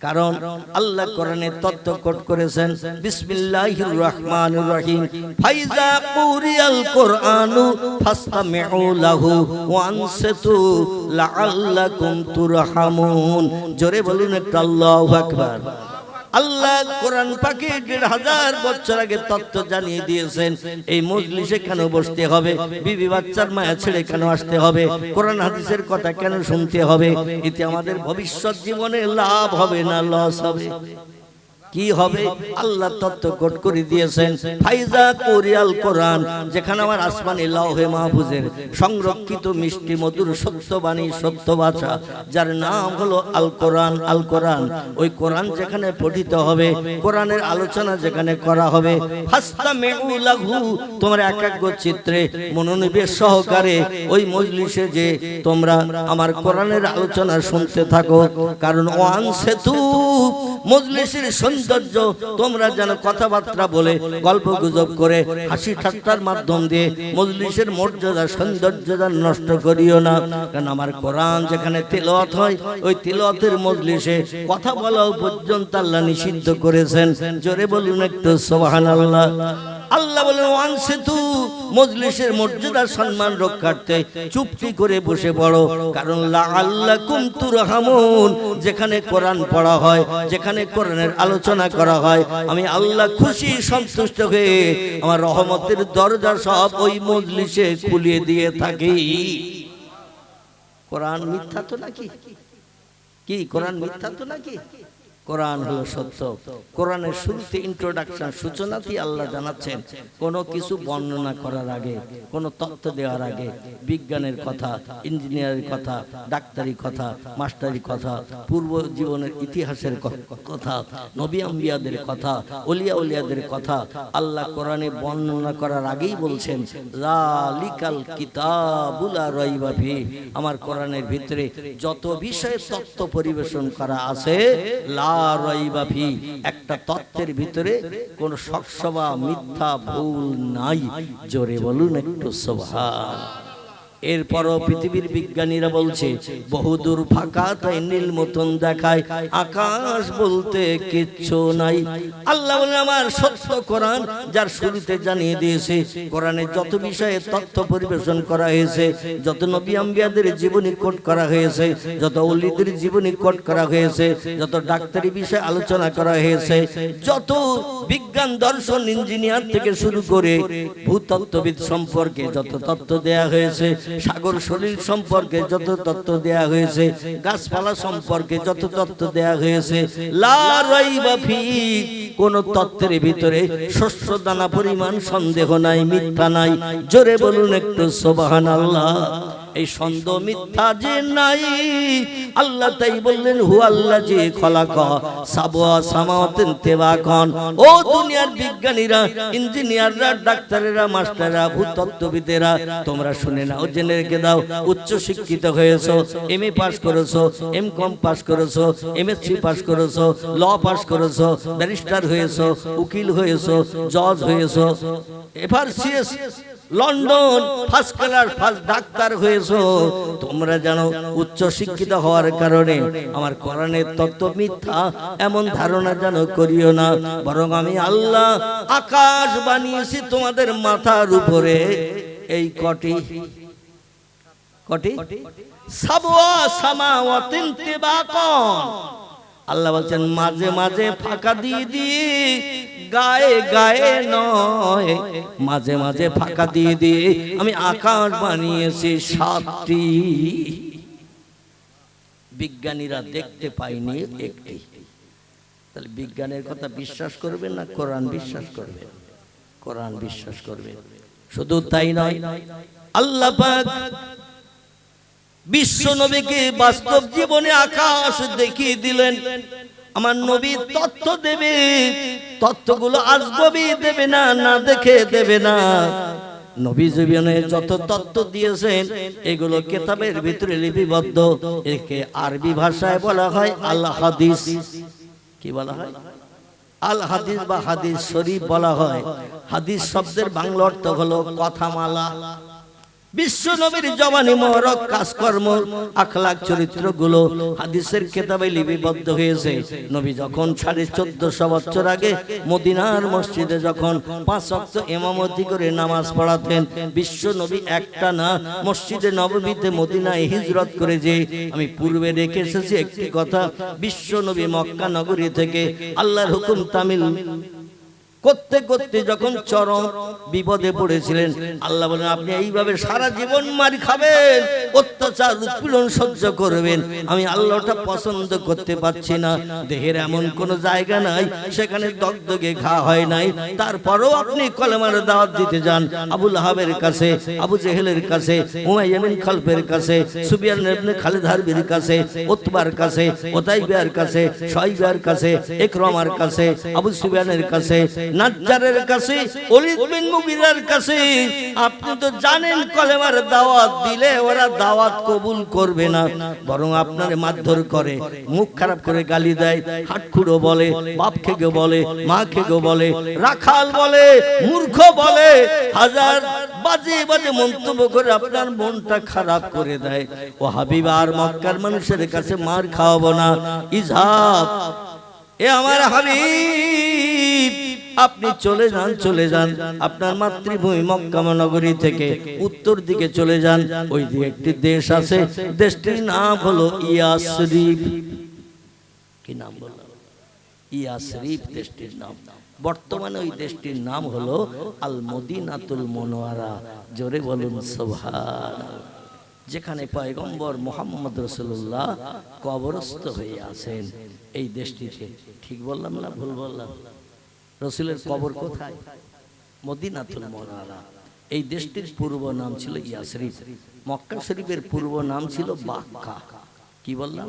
কারণ আল্লাহ কোরআনে তত্ত্ব কোট করেছেন বিসমিল্লাহির রহমানির রহিম ফাইজা কুরিয়াল কুরআনু ফাসতামিউ লাহু ওয়া আনসিতু লাআল্লাকুম তুরহামুন। জোরে বলুন একটু আল্লাহু আকবার। আল্লাহ কোরআন পাকে ১৫০০ বছর আগে তত্ত্ব জানিয়ে দিয়েছেন এই মজলিসে কেন বসতে হবে, বিবি বাচ্চার মায়া ছেড়ে কেন আসতে হবে, কোরআন হাদিসের কথা কেন শুনতে হবে। এতে আমাদের ভবিষ্যৎ জীবনে লাভ হবে না লস হবে? কি হবে? আল্লাহ তত্ত্ব কোট করে দিয়েছেন ফাইজা কুরিয়াল কোরআন, যেখানে আমার আসমানি লৌহে মাহফুজের সংরক্ষিত মিষ্টি মধুর সত্যবাণী সত্য ভাষা যার নাম হলো আল কোরআন। আল কোরআন ওই কোরআন যেখানে পঠিত হবে, কোরআনের আলোচনা যেখানে করা হবে, ফাসতামিউ লাহু তোমরা একাগ্র চিত্রে মনোনিবেশ সহকারে ওই মজলিসে যে তোমরা আমার কোরআনের আলোচনা শুনতে থাকো। কারণ ওয়ান সেতু মজলিসের সৌন্দর্য তোমরা যেন কথাবার্তা বলে গল্প গুজব করে হাসি ঠাট্টার মাধ্যম দিয়ে মজলিসের মর্যাদা সৌন্দর্য নষ্ট করিও না। কারণ আমার কোরআন যেখানে তিলাওয়াত হয় ওই তিলাওয়াতের মজলিসে কথা বলাও পর্যন্ত আল্লাহ নিষিদ্ধ করেছেন। জোরে বলুন একটু সুবহানাল্লাহ। আল্লাহ বলেন ওয়ানসিতু মজলিসের মর্যাদা সম্মান রক্ষার্থে চুপটি করে বসে পড়ো। কারণ লাআল্লাকুম তুরহামুন যেখানে কোরআন পড়া হয়, যেখানে কোরআনের আলোচনা করা হয়, আমি আল্লাহ খুশি সন্তুষ্ট হয়ে আমার রহমতের দরজা সব ওই মজলিসে খুলিয়ে দিয়ে থাকি। কোরআন মিথ্যা তো নাকি? কি কোরআন মিথ্যা তো নাকি? কোরআন হলো সত্য। কোরআনের শুরুতে ইন্ট্রোডাকশন সূচনাতেই আল্লাহ জানাচ্ছেন কোনো কিছু বর্ণনা করার আগে, কোনো তথ্য দেওয়ার আগে বিজ্ঞানের কথা, ইঞ্জিনিয়ারের কথা, ডাক্তারি কথা, মাস্টারি কথা, পূর্ব জীবনের ইতিহাসের কথা, নবী আম্বিয়াদের কথা, ওলিয়া উলিয়াদের কথা আল্লাহ কোরআনে বর্ণনা করার আগেই বলছেন যালিকাল কিতাবুল লা রাইবা ফিহি। আমার কোরআনের ভিতরে যত বিষয়ে তথ্য পরিবেশন করা আছে লা রাইবা ফিহি, একটা তত্ত্বের ভিতরে কোন শকসভা মিথ্যা ভুল নাই। জোরে বলুন একটু সুবহান। এরপরও পৃথিবীর বিজ্ঞানীরা বলছে বহুদূর ফাঁকা তাই নীল মতন দেখায়, আকাশ বলতে কিচ্ছু নাই। আল্লাহ বলেন আমার সত্য কোরআন যার শুরুতে জানিয়ে দিয়েছে কোরআনে যত বিষয়ে তথ্য পরিবেশন করা হয়েছে, যত নবী আম্বিয়াদের জীবনী কোট করা হয়েছে, যত ওলিদের জীবনী কোট করা হয়েছে, যত ডাক্তারি বিষয়ে আলোচনা করা হয়েছে, যত বিজ্ঞান দর্শন ইঞ্জিনিয়ার থেকে শুরু করে ভূতত্ত্ববিদ সম্পর্কে যত তথ্য দেয়া হয়েছে, সাগর শরীর সম্পর্কে যত তথ্য দেয়া হয়েছে, গাছপালা সম্পর্কে যত তথ্য দেয়া হয়েছে, লা রাইবা ফিহি কোন তথ্যের ভিতরে শস্য দানা পরিমাণ সন্দেহ নাই, মিথ্যা নাই। জোরে বলুন একটু সুবহানাল্লাহ। এই সন্দেহ মিথ্যা যে নাই আল্লাহ তাই বললেন হুয়াল্লাযী খালাকা সাবআ সামাওয়াতিন তিবাকান। ও দুনিয়ার বিজ্ঞানীরা, ইঞ্জিনিয়াররা, ডাক্তারেরা, মাস্টাররা, ভূতত্ত্ববিদেরা তোমরা শুনে নাও, জেনে রেখে দাও। উচ্চ শিক্ষিত হয়েছো, এমএ পাস করেছো, এমকম পাস করেছো, এমএসসি পাস করেছো, ল পাস করেছো, ব্যারিস্টার হয়েছো, উকিল হয়েছো, জজ হয়েছো, FRCS London first class first doctor হয়েছো, তোমরা জানো উচ্চ শিক্ষিত হওয়ার কারণে আমার কোরআনের তত্ত্ব মিথ্যা এমন ধারণা যেন করিও না। বরং আমি আল্লাহ আকাশ বানিয়েছি তোমাদের মাথার উপরে এই কটি সাবওয়া সামাওয়াতিন তিবাকান। আল্লাহ বলছেন মাঝে মাঝে ফাঁকা দিয়ে দিয়ে, গায়ে গায়ে নয়, মাঝে মাঝে ফাঁকা দিয়ে দিয়ে আমি আকাশ বানিয়েছি 7টি। বিজ্ঞানীরা দেখতে পায়নি একটি। তাহলে বিজ্ঞানের কথা বিশ্বাস করবেন না কোরআন বিশ্বাস করবেন? কোরআন বিশ্বাস করবেন। শুধু তাই নয়, আল্লাহ পাক বিশ্ব নবীকে বাস্তব জীবনে আকাশ দেখিয়ে দিলেন। আমার নবী তথ্য দেবে, তথ্যগুলো আজগবি দেবে না, না দেখে দেবে না। নবী জীবনে যত তথ্য দিয়েছেন এগুলো কিতাবের ভিতরে লিপিবদ্ধ। একে আরবি ভাষায় বলা হয় আল হাদিস। কি বলা হয়? আল হাদিস বা হাদিস শরীফ বলা হয়। হাদিস শব্দের বাংলা অর্থ হলো কথামালা। বিশ্ব নবীর জবানি মোবারক কাজকর্ম আখলাক চরিত্রগুলো হাদিসের কিতাবে লিপিবদ্ধ হয়েছে। নবী যখন 1450 বছর আগে মদিনার মসজিদে যখন 5 ওয়াক্ত ইমামতি করে নামাজ পড়াতেন, বিশ্ব নবী একটা না মসজিদে নববীতে মদিনায় হিজরত করে যে আমি পূর্বে রেখে এসেছি একটি কথা, বিশ্ব নবী মক্কা নগরী থেকে আল্লাহর হুকুম তামিল করতে করতে যখন চরম বিপদে পড়েছিলেন, আল্লাহ বলেন আপনি এইভাবে সারা জীবন মার খাবেন, অত্যাচার উৎপীড়ন সহ্য করবেন, আমি আল্লাহটা পছন্দ করতে পারছি না। দেহের এমন কোন জায়গা নাই সেখানে দগদগে ঘা হয় নাই, তারপরও আপনি কলেমার দাওয়াত দিতে যান আবু লাহাবের কাছে, আবু জেহেলের কাছে, উমাইয়া বিন খালফের কাছে, সুফিয়ান ইবনে খালিদ হারবির কাছে, উতবার কাছে, উতাইবার কাছে, শাইবার কাছে, ইকরামার কাছে, আবু সুফিয়ানের কাছে, নাজ্জারের কাছে, ওলীদ বিন মুগীরার কাছে। আপনি তো জানেন কলেমার দাওয়াত দিলে ওরা দাওয়াত কবুল করবে না, বরং আপনার মারধর করে, মুখ খারাপ করে গালি দেয়, হাটখুড়ো বলে, বাপ খেগো বলে, মা খেগো বলে, রাখাল বলে, মূর্খ বলে, হাজার বাজে বাজে মন্তব্য করে আপনার মনটা খারাপ করে দেয়। ও হাবিব আর মক্কার মানুষের কাছে মার খাওয়াবো না, ইজহাব, এ আমার হাবিব আপনি চলে যান, চলে যান আপনার মাতৃভূমি মক্কা নগরী থেকে উত্তর দিকে চলে যান। ওই দিকে একটি দেশ আছে, দেশটির নাম হলো ইয়াসরিব। কি নাম বলল? ইয়াসরিব দেশটির নাম। বর্তমানে ওই দেশটির নাম হলো আল মদিনাতুল মুনাওয়ারা। জোরে বলুন সুবহানাল্লাহ। যেখানে পয়গম্বর মুহাম্মদ রাসূলুল্লাহ কবরস্থ হয়ে আছেন এই দেশটিতে। ঠিক বললাম না ভুল বললাম? রসুলের কবর কোথায়? মদিনাতুল মুনাওয়ারা। এই দেশটির পূর্ব নাম ছিল ইয়াসরিব। মক্কা শরীফের পূর্ব নাম ছিল বাক্কা। কি বললাম?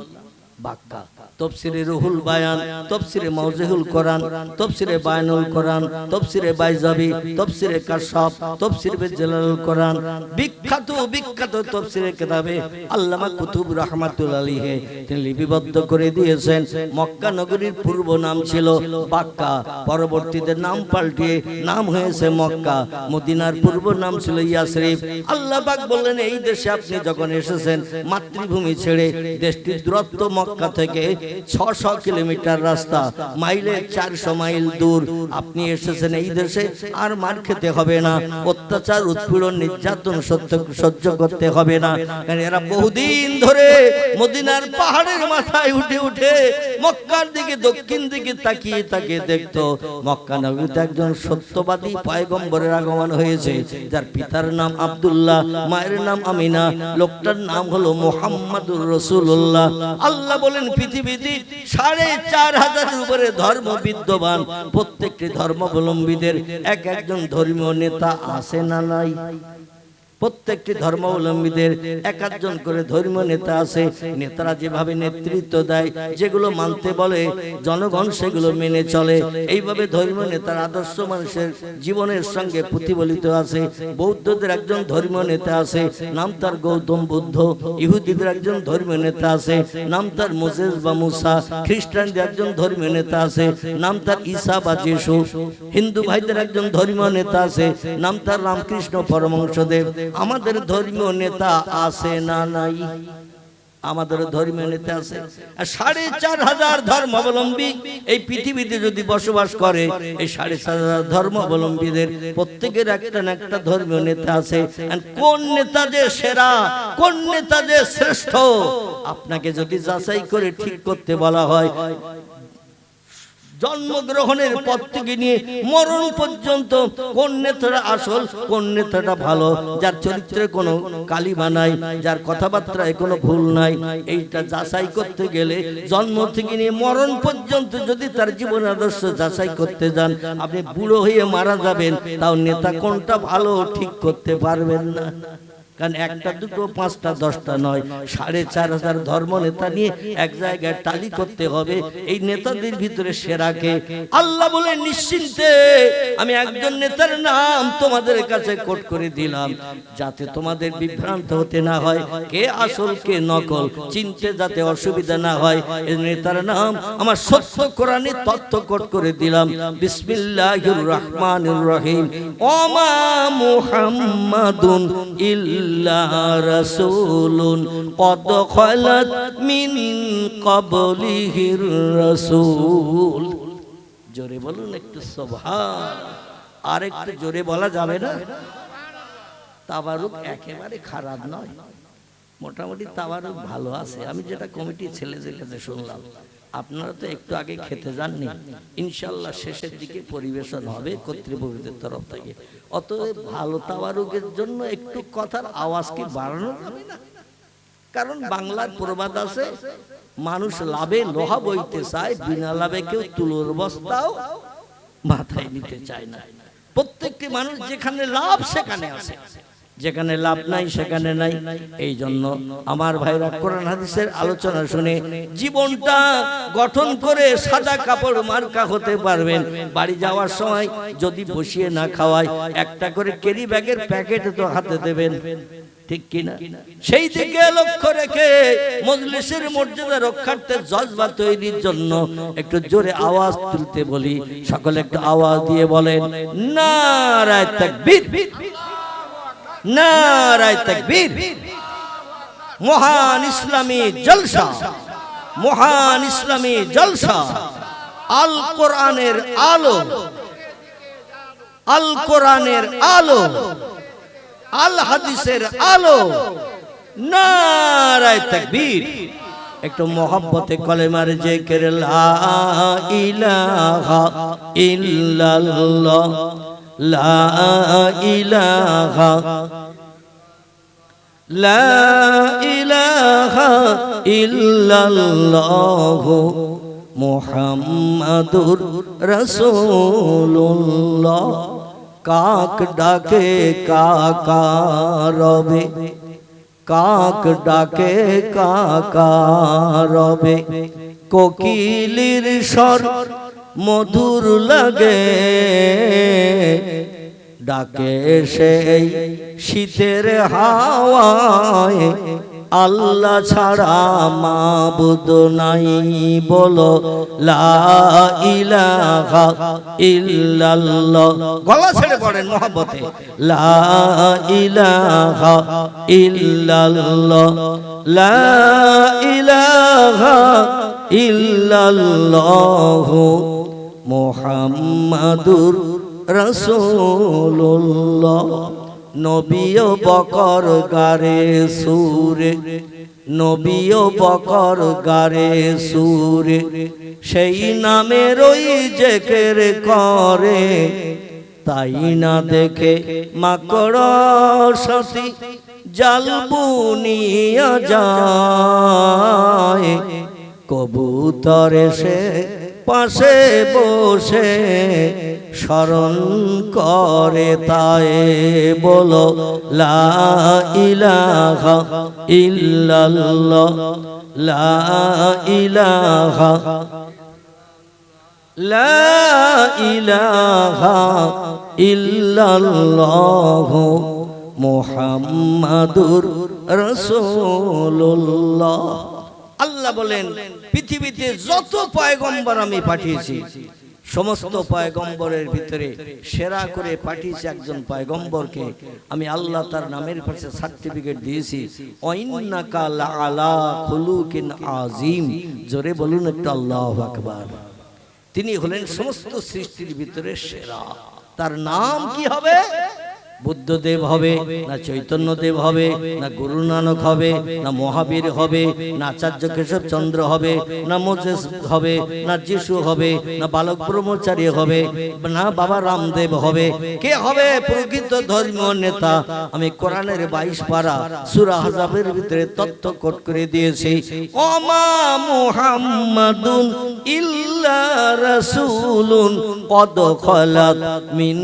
বাক্কা। তাফসীরে রুহুল বায়ান, তাফসীরে মাওজিহুল কোরআন, তাফসীরে বায়ানুল কোরআন, তাফসীরে বাইজাবি, তাফসীরে কাশফ, তাফসীরে জালালুল কোরআন, বিখ্যাত বিখ্যাত তাফসীরের কিতাবে আল্লামা কুতুব রাহমাতুল্লাহ আলাইহি তিনি লিপিবদ্ধ করে দিয়েছেন মক্কা নগরীর পূর্ব নাম ছিল বাক্কা, পরবর্তীতে নাম পাল্টিয়ে নাম হয়েছে মক্কা। মদিনার পূর্ব নাম ছিল ইয়াসরিব। আল্লাহ পাক বললেন এই দেশে আপনি যখন এসেছেন মাতৃভূমি ছেড়ে, দেশটির দূরত্ব মক্কা থেকে 600 কিলোমিটার রাস্তা, মাইলে 400 মাইল দূর। আপনি এসেছেন এই দেশে, আর মার খেতে হবে না, অত্যাচার উৎপীড়ন নির্যাতন সহ্য করতে হবে না। কারণ এরা বহুদিন ধরে মদিনার পাহাড়ের মাথায় উঠে উঠে মক্কার দিকে দক্ষিণ দিকে তাকিয়ে তাকিয়ে দেখতো মক্কা নগরীতে একজন সত্যবাদী পয়গম্বরের আগমন হয়েছে, যার পিতার নাম আব্দুল্লাহ, মায়ের নাম আমিনা, লোকটার নাম হলো মুহাম্মাদুর রাসূলুল্লাহ। আল্লাহ বলেন পৃথিবীতে 4500 উপরে ধর্ম বিদ্যমান, প্রত্যেকটি ধর্মাবলম্বীদের এক একজন ধর্মীয় নেতা আছে না নাই? প্রত্যেকটি ধর্মাবলম্বীদের এক একজন করে ধর্মীয় নেতা আছে। নেতারা যেভাবে নেতৃত্ব দেয়, যেগুলো মানতে বলে জনগণ সেগুলো মেনে চলে। এইভাবে ধর্মীয় নেতার আদর্শ মানুষের জীবনের সঙ্গে প্রতিফলিত আছে। বৌদ্ধদের একজন ধর্মীয় নেতা আছে, নাম তার গৌতম বুদ্ধ। ইহুদিদের একজন ধর্মীয় নেতা আছে, নাম তার মোসেস বা মুসা। খ্রিস্টানদের একজন ধর্মীয় নেতা আছে, নাম তার ঈসা বা যিশু। হিন্দু ভাইদের একজন ধর্মীয় নেতা আছে, নাম তার রামকৃষ্ণ পরমহংসদেব। আমাদের ধর্মীয় নেতা আছে না নাই? আমাদের ধর্মীয় নেতা আছে। 4500 ধর্মাবলম্বী এই পৃথিবীতে যদি বসবাস করে, এই 4500 ধর্মাবলম্বীদের প্রত্যেকের একটা না একটা ধর্মীয় নেতা আছে। কোন নেতা যে সেরা, কোন নেতা যে শ্রেষ্ঠ, আপনাকে যদি যাচাই করে ঠিক করতে বলা হয়, জন্মগ্রহণের পর থেকে নিয়ে মরণ পর্যন্ত কোন নেতাটা আসল, কোন নেতাটা ভালো, যার চরিত্রে কোনো কালিমা নাই, যার কথাবার্তায় কোনো ভুল নাই, এইটা যাচাই করতে গেলে জন্ম থেকে নিয়ে মরণ পর্যন্ত যদি তার জীবন আদর্শ যাচাই করতে যান, আপনি বুড়ো হয়ে মারা যাবেন, তাও নেতা কোনটা ভালো ঠিক করতে পারবেন না। কারণ একটা দুটো পাঁচটা দশটা নয়, 4500 ধর্ম নেতা নিয়ে এক জায়গায় টালি করতে হবে। এই নেতাদের ভিতরে সেরাকে আল্লাহ বলে নিশ্চিন্তে আমি একজন নেতার নাম তোমাদের কাছে কোট করে দিলাম, যাতে তোমাদের বিভ্রান্ত হতে না হয়, কে আসল কে নকল চিনতে যাতে অসুবিধা না হয়। এই নেতার নাম আমার সত্য কোরআনে তথ্য কোট করে দিলাম। বিসমিল্লাহির রহমানির রহিম। ওমা মুহাম্মাদুন ইল্লা ইল্লা রাসূলুন কদ খালাত মিন ক্বাবলিহির রাসূল। জোরে বলুন একটু সুবহান। আর একটু জোরে বলা যাবে না? তাবারুক একেবারে খারাপ নয়, মোটামুটি তাবারুক ভালো আছে। আমি যেটা কমিটি ছেলেদের কাছে শুনলাম, আপনারা তো একটু আগে খেতে যাননি, ইনশাল্লাহ শেষের দিকে পরিবেশন হবে কর্তৃপক্ষের তরফ থেকে। অতএব ভালো তাবারুকের জন্য একটু কথার আওয়াজ কি বাড়ানো যাবে না? কারণ বাংলার প্রবাদ আছে, মানুষ লাভে লোহা বইতে চায়, বিনা লাভে কেউ তুলোর বস্তাও মাথায় নিতে চায় না। প্রত্যেকটি মানুষ যেখানে লাভ সেখানে আছে, যেখানে লাভ নাই সেখানে নাই। এই জন্য আমার ভাইরা কোরআন হাদিসের আলোচনা শুনে জীবনটা গঠন করে সাদা কাপড় মার্কা হতে পারবেন। বাড়ি যাওয়ার সময় যদি বসিয়ে না খাওয়ায়, একটা করে ক্যারি ব্যাগের প্যাকেট তো হাতে দেবেন, ঠিক কিনা? সেই দিকে লক্ষ্য রেখে মজলিসের মর্যাদা রক্ষার্থে জজবা তৈরির জন্য একটু জোরে আওয়াজ তুলতে বলি। সকলে একটু আওয়াজ দিয়ে বলেন নারায়ে তাকবীর, নারায়ে তাকবীর। মহান ইসলামী জলসা, মহান ইসলামী জলসা, আল কোরআনের আলো, আল কোরআনের আলো, আল হাদিসের আলো, নারায়ে তাকবীর। একটু মোহাব্বতে কলেমার জিকির লা ইলাহা ইল্লাল্লাহ, লা ইলাহা, লা ইলাহা ইল্লাল্লাহ মুহাম্মাদুর রাসূলুল্লাহ। কাক ডাকে কাকা রবে, কাক ডাকে কাকা রবে, কোকিলের স্বর মধুর লাগে, ডাকে সেই শীতের হাওয়ায়, আল্লাহ ছাড়া মাবুদ নাই, বলো লা ইলাহা ইল্লাল্লাহ। গলা ছেড়ে পড়েন মহব্বতে, লা ইলাহা ইল্লাল্লাহ, লা ইলাহা ইল্লাল্লাহ মুহাম্মাদুর রাসূলুল্লাহ। নবীও বকর গারে সুরে, নবীও বকর গারে সুরে, সেই নামের ওই জিকির করে, তাই না দেখে মাকড়সাতি জাল বুনিয়া যায়, কবুতর এসে পাশে বসে স্মরণ করে, তাই বলো লা ইলাহা ইল্লাল্লাহ, লা ইলাহা, লা ইলাহা ইল্লাল্লাহ মুহাম্মাদুর রাসূলুল্লাহ। আল্লাহ বলেন, পৃথিবীতে যত পয়গম্বর আমি পাঠিয়েছি, সমস্ত পয়গম্বরের ভিতরে সেরা করে পাঠিয়েছি একজন পয়গম্বরকে। আমি আল্লাহ তার নামের পাশে সার্টিফিকেট দিয়েছি, ওয়াইন্নাকা লাআলা খুলুকিন আযীম। জোরে বলুন একটু আল্লাহু আকবার। তিনি হলেন সমস্ত সৃষ্টির ভিতরে সেরা। তার নাম কি হবে? বুদ্ধদেব হবে না চৈতন্যদেব হবে না গুরু নানক হবে না মহাবীর হবে না আচার্য কেশব চন্দ্র হবে না মোজেস হবে না যিশু হবে না বালক ব্রহ্মচারী হবে না বাবা রামদেব হবে? কে হবে প্রকৃত ধর্মীয় নেতা? আমি কোরআনের 22 পারা সূরা আহজাবের ভিতরে তথ্য কোট করে দিয়েছি, ওমা মুহাম্মাদুন ইল্লা রাসূলুন কদ খালাত মিন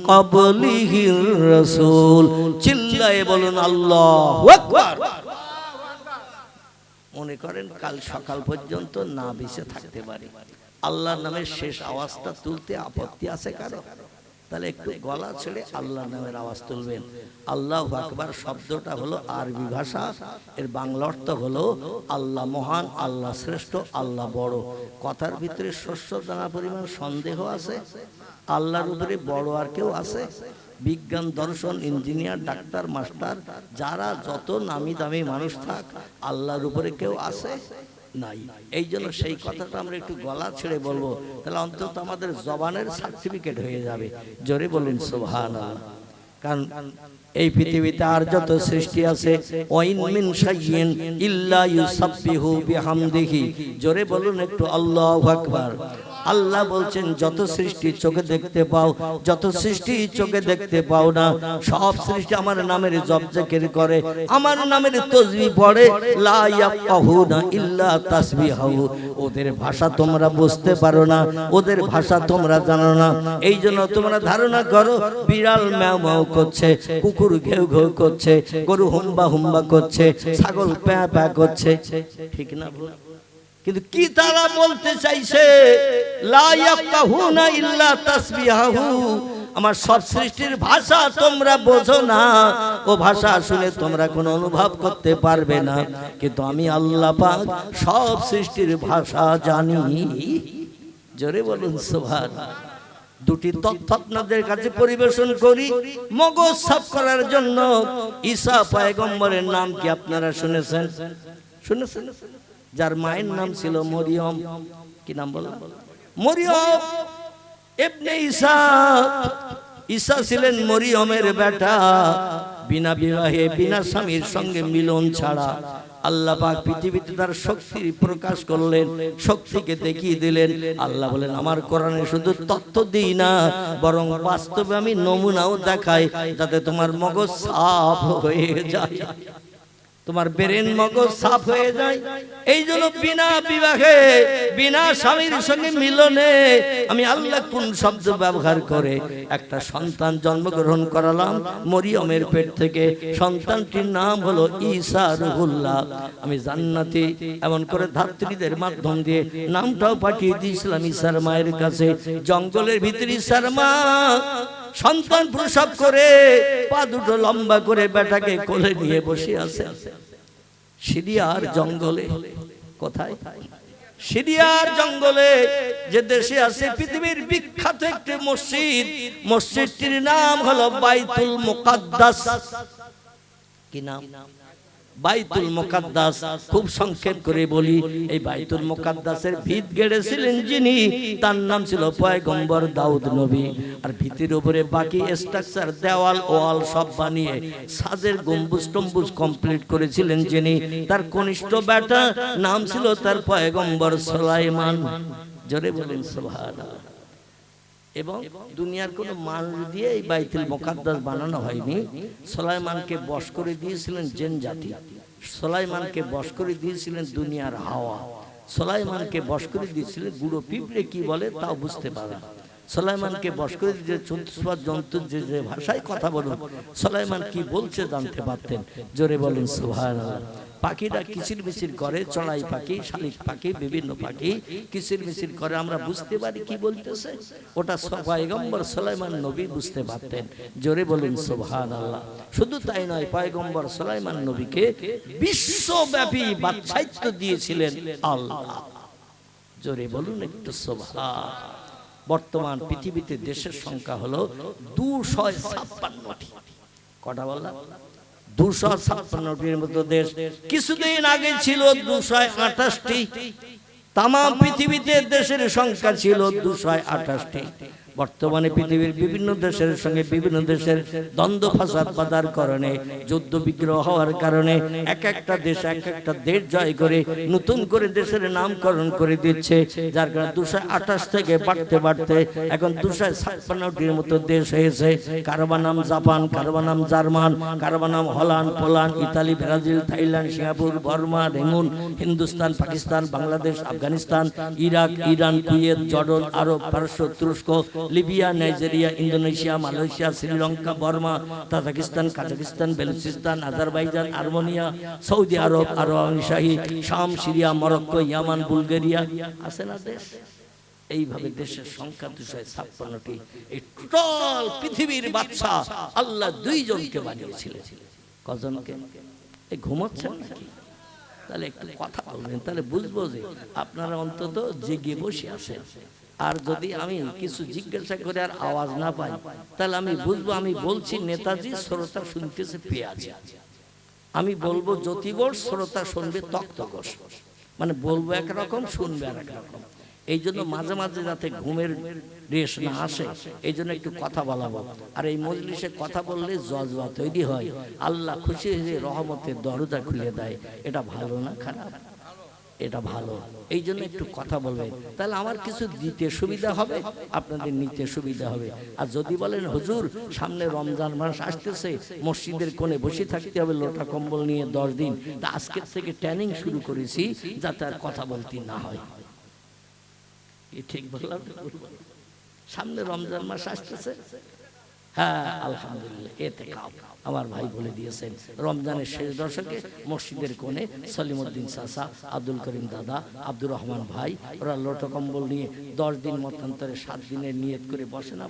ক্বাবলিহির রাসূল। চিল্লায়ে বলুন আল্লাহু আকবার। মনে করেন কাল সকাল পর্যন্ত না বেঁচে থাকতে পারি, আল্লাহর নামের শেষ আওয়াজটা তুলতে আপত্তি আছে কারো? তাহলে একটু গলা ছেড়ে আল্লাহর নামের আওয়াজ তুলবেন। আল্লাহু আকবার শব্দটা হলো আরবি ভাষা, এর বাংলা অর্থ হলো আল্লাহ মহান, আল্লাহ শ্রেষ্ঠ, আল্লাহ বড়। কথার ভিতরে শস্য দানা পরিমাণ সন্দেহ আছে? আল্লাহর উপরে বড় আর কেউ আছে? বিজ্ঞান, দর্শন, ইঞ্জিনিয়ার, ডাক্তার, মাস্টার, যারা যত নামি দামি মানুষ থাক, আল্লাহর উপরে কেউ আছে নাই। এই জন্য সেই কথাটা আমরা একটু গলা ছেড়ে বলবো, তাহলে অন্তত আমাদের জবানের সার্টিফিকেট হয়ে যাবে। জোরে বলেন সুবহানাল্লাহ। কারণ এই পৃথিবীতে আর যত সৃষ্টি আছে, ওয়াইন মিন শাইইন ইল্লা ইউসাব্বিহু বিহামদিহি। জোরে বলুন একটু আল্লাহু আকবার। আল্লাহ বলছেন যত সৃষ্টি চোখে দেখতে পাও, যত সৃষ্টি চোখে দেখতে পাও না, সব সৃষ্টি আমার নামের জপ জিকির করে, আমার নামের তাসবিহ পড়ে। লা ইয়াফকাহুনা ইল্লা তাসবিহাহু। ওদের ভাষা তোমরা বুঝতে পারো না, ওদের ভাষা তোমরা জানো না। এই জন্য তোমরা ধারণা করো বিড়াল ম্যাও ম্যাও করছে, কুকুর ঘেউ ঘেউ করছে, গরু হুম্বা হুম্বা করছে, ছাগল প্যাঁ প্যাঁ করছে, ঠিক না? কিন্তু কি তারা বলতে চাইছে? লা ইয়াফকাহুনা ইল্লা তাসবিহাহু। আমার সব সৃষ্টির ভাষা তোমরা বোঝো না, ও ভাষা শুনে তোমরা কোনো অনুভব করতে পারবে না, কিন্তু আমি আল্লাহ পাক সব সৃষ্টির ভাষা জানি। জোরে বলুন সুবহানাল্লাহ। দুটি তথ্য আপনাদের কাছে পরিবেশন করি মগজ সাফ করার জন্য। ঈসা পয়গম্বরের নাম কি আপনারা শুনেছেন? শুনেছেন? যার মায়ের নাম ছিল মরিয়ম। কি নাম বললাম? মরিয়ম ইবনে ঈসা। ঈসা ছিলেন মরিয়মের বেটা। বিনা বিবাহে, বিনা স্বামীর সঙ্গে মিলন ছাড়া আল্লাহ পাক পৃথিবীতে তার শক্তির প্রকাশ করলেন, শক্তিকে দেখিয়ে দিলেন। আল্লাহ বলেন আমার কোরআনে শুধু তথ্য দিই না, বরং বাস্তবে আমি নমুনাও দেখাই, যাতে তোমার মগজ সাফ হয়ে যায়, তোমার ব্রেন মগজ সাফ হয়ে যায়। এই জন্য বিনা বিবাহে, বিনা স্বামীর সঙ্গে মিলনে আমি আল্লাহ কোন শব্দ ব্যবহার করে একটা সন্তান জন্মগ্রহণ করালাম মরিয়মের পেট থেকে। সন্তানটির নাম হলো ঈসা রুহুল্লাহ। আমি জান্নাতে এমন করে ধাত্রীদের মাধ্যম দিয়ে নামটাও পাঠিয়ে দিয়েছিলাম ঈসার মায়ের কাছে। জঙ্গলের ভিতরে ঈসার মা সন্তান প্রসব করে পা দুটো লম্বা করে বেটাকে কোলে নিয়ে বসে আছে সিরিয়ার জঙ্গলে। কোথায়? সিরিয়ার জঙ্গলে, যে দেশে আছে পৃথিবীর বিখ্যাত একটি মসজিদ। মসজিদটির নাম হলো বাইতুল মুকাদ্দাস। কি নাম? বাইতুল মুকাদ্দাস। খুব সংক্ষেপ করে বলি, এই বাইতুল মুকাদ্দাসের ভিত গেড়েছিলেন যিনি, তার নাম ছিল পয়গম্বর দাউদ নবী। আর ভিতের উপরে বাকি স্ট্রাকচার, দেওয়াল ওয়াল সব বানিয়ে সাজের গম্বুজ টম্বুজ কমপ্লিট করেছিলেন যিনি, তার কনিষ্ঠ বেটা, নাম ছিল তার পয়গম্বর সুলাইমান। জোরে বলেন সুবহানাল্লাহ। এবং দুনিয়ার কোন মানুষ দিয়ে এই বাইতুল মুকাদ্দাস বানানো হয়নি। সুলাইমানকে বশ করে দিয়েছিলেন জিন জাতি, সুলাইমানকে বশ করে দিয়েছিলেন দুনিয়ার হাওয়া, সুলাইমানকে বশ করে দিয়েছিলেন গুঁড়ো পিঁপড়ে কি বলে তাও বুঝতে পারে। সুলাইমানকে বশ করে দিয়ে চতুষ্পাদ জন্তু যে যে ভাষায় কথা বলুন, সুলাইমান কি বলছে জানতে পারতেন। জোরে বলেন সুবহানাল্লাহ। পাখিরা কিচির মিচির করে, চড়াই পাখি, শালিক পাখি, বিভিন্ন পাখি কিচির মিচির করে, আমরা বুঝতে পারি কি বলতেছে। ওটা পয়গম্বর সুলাইমান নবী বুঝতে পারতেন। জোরে বলেন সুবহানাল্লাহ। শুধু তাই নয়, পয়গম্বর সুলাইমান নবীকে বিশ্বব্যাপী বাদশাহিত্য দিয়েছিলেন আল্লাহ। জোরে বলুন একটু সুবহান। বর্তমান পৃথিবীতে দেশের সংখ্যা হলো 256টি। কটা বললাম? 256টির মতো দেশ। কিছুদিন আগে ছিল 228টি। তাম পৃথিবীতে দেশের সংখ্যা ছিল 228টি। বর্তমানে পৃথিবীর বিভিন্ন দেশের সঙ্গে বিভিন্ন দেশের দ্বন্দ্ব ফাসাদ বাঁধার কারণে, যুদ্ধ বিগ্রহ হওয়ার কারণে এক একটা দেশ এক একটা দেশ জয় করে নতুন করে দেশের নামকরণ করে দিচ্ছে, যার কারণে 228 থেকে বাড়তে বাড়তে এখন 256টির মতো দেশ হয়েছে। কারবা নাম জাপান, কারবা নাম জার্মান, কারবা নাম Holland, Poland, Italy, Brazil, Thailand, Singapore, Burma, রেমুন, Hindustan, Pakistan, Bangladesh, Afghanistan, Iraq, Iran, Kuwait, Jordan, Arab, পারস্য, তুরস্ক, Libya, Nigeria, Indonesia, Malaysia, Sri Lanka, Burma, Tajikistan, Kazakhstan, Baluchistan, Azerbaijan, Armenia, Saudi Arab, Arab আমিরশাহী, শাম, সিরিয়া, মরক্কো, ইয়ামান, বুলগেরিয়া, আছে না দেশ? এইভাবে দেশের সংখ্যা 256টি। এই টোটাল পৃথিবীর বাদশা আল্লাহ দুইজনকে বানিয়েছিলেন। কজনকে? এই ঘুমাচ্ছেন নাকি? তাহলে একটু কথা বলবেন, তাহলে বুঝবো যে আপনারা অন্তত জেগে বসে আছেন। আর যদি আমি কিছু জিজ্ঞাসা করে আর আওয়াজ না পাই, তাহলে আমি বুঝবো আমি বলছি নেতাজি, শ্রোতা শুনতেছে পেঁয়াজি। আমি বলবো জ্যোতিবর, শ্রোতা শুনবে তক্তগোস। মানে বলবো একরকম, শুনবে আর একরকম। এই জন্য মাঝে মাঝে যাতে ঘুমের রেশ না আসে, এই জন্য একটু কথা বলাবো। আর এই মজলিসে কথা বললে জজবা তৈরি হয়, আল্লাহ খুশি হয়ে রহমতের দরজা খুলে দেয়। এটা ভালো না খারাপ? এটা ভালো। এই জন্য একটু কথা বলবেন, তাহলে আমার কিছু দিতে সুবিধা হবে, আপনাদের নিতে সুবিধা হবে। আর যদি বলেন হুজুর সামনে রমজান মাস আসতেছে, মসজিদের কোণে বসে থাকতে হবে লোটা কম্বল নিয়ে 10 দিন, তা আজকের থেকে ট্রেনিং শুরু করেছি যাতে আর কথা বলতে না হয়। ঠিক বললাম? সামনে রমজান মাস আসতেছে, হ্যাঁ আলহামদুলিল্লাহ ইতিকাফ আমার ভাই বলে দিয়েছেন। রমজানের শেষ দশকে মসজিদের কোণে সলিমউদ্দিন চাচা, আব্দুল করিম দাদা, আব্দুর রহমান ভাই, ওরা লোটা কম্বল নিয়ে 10 দিন মতান্তরে 7 দিনের নিয়ত করে বসে না?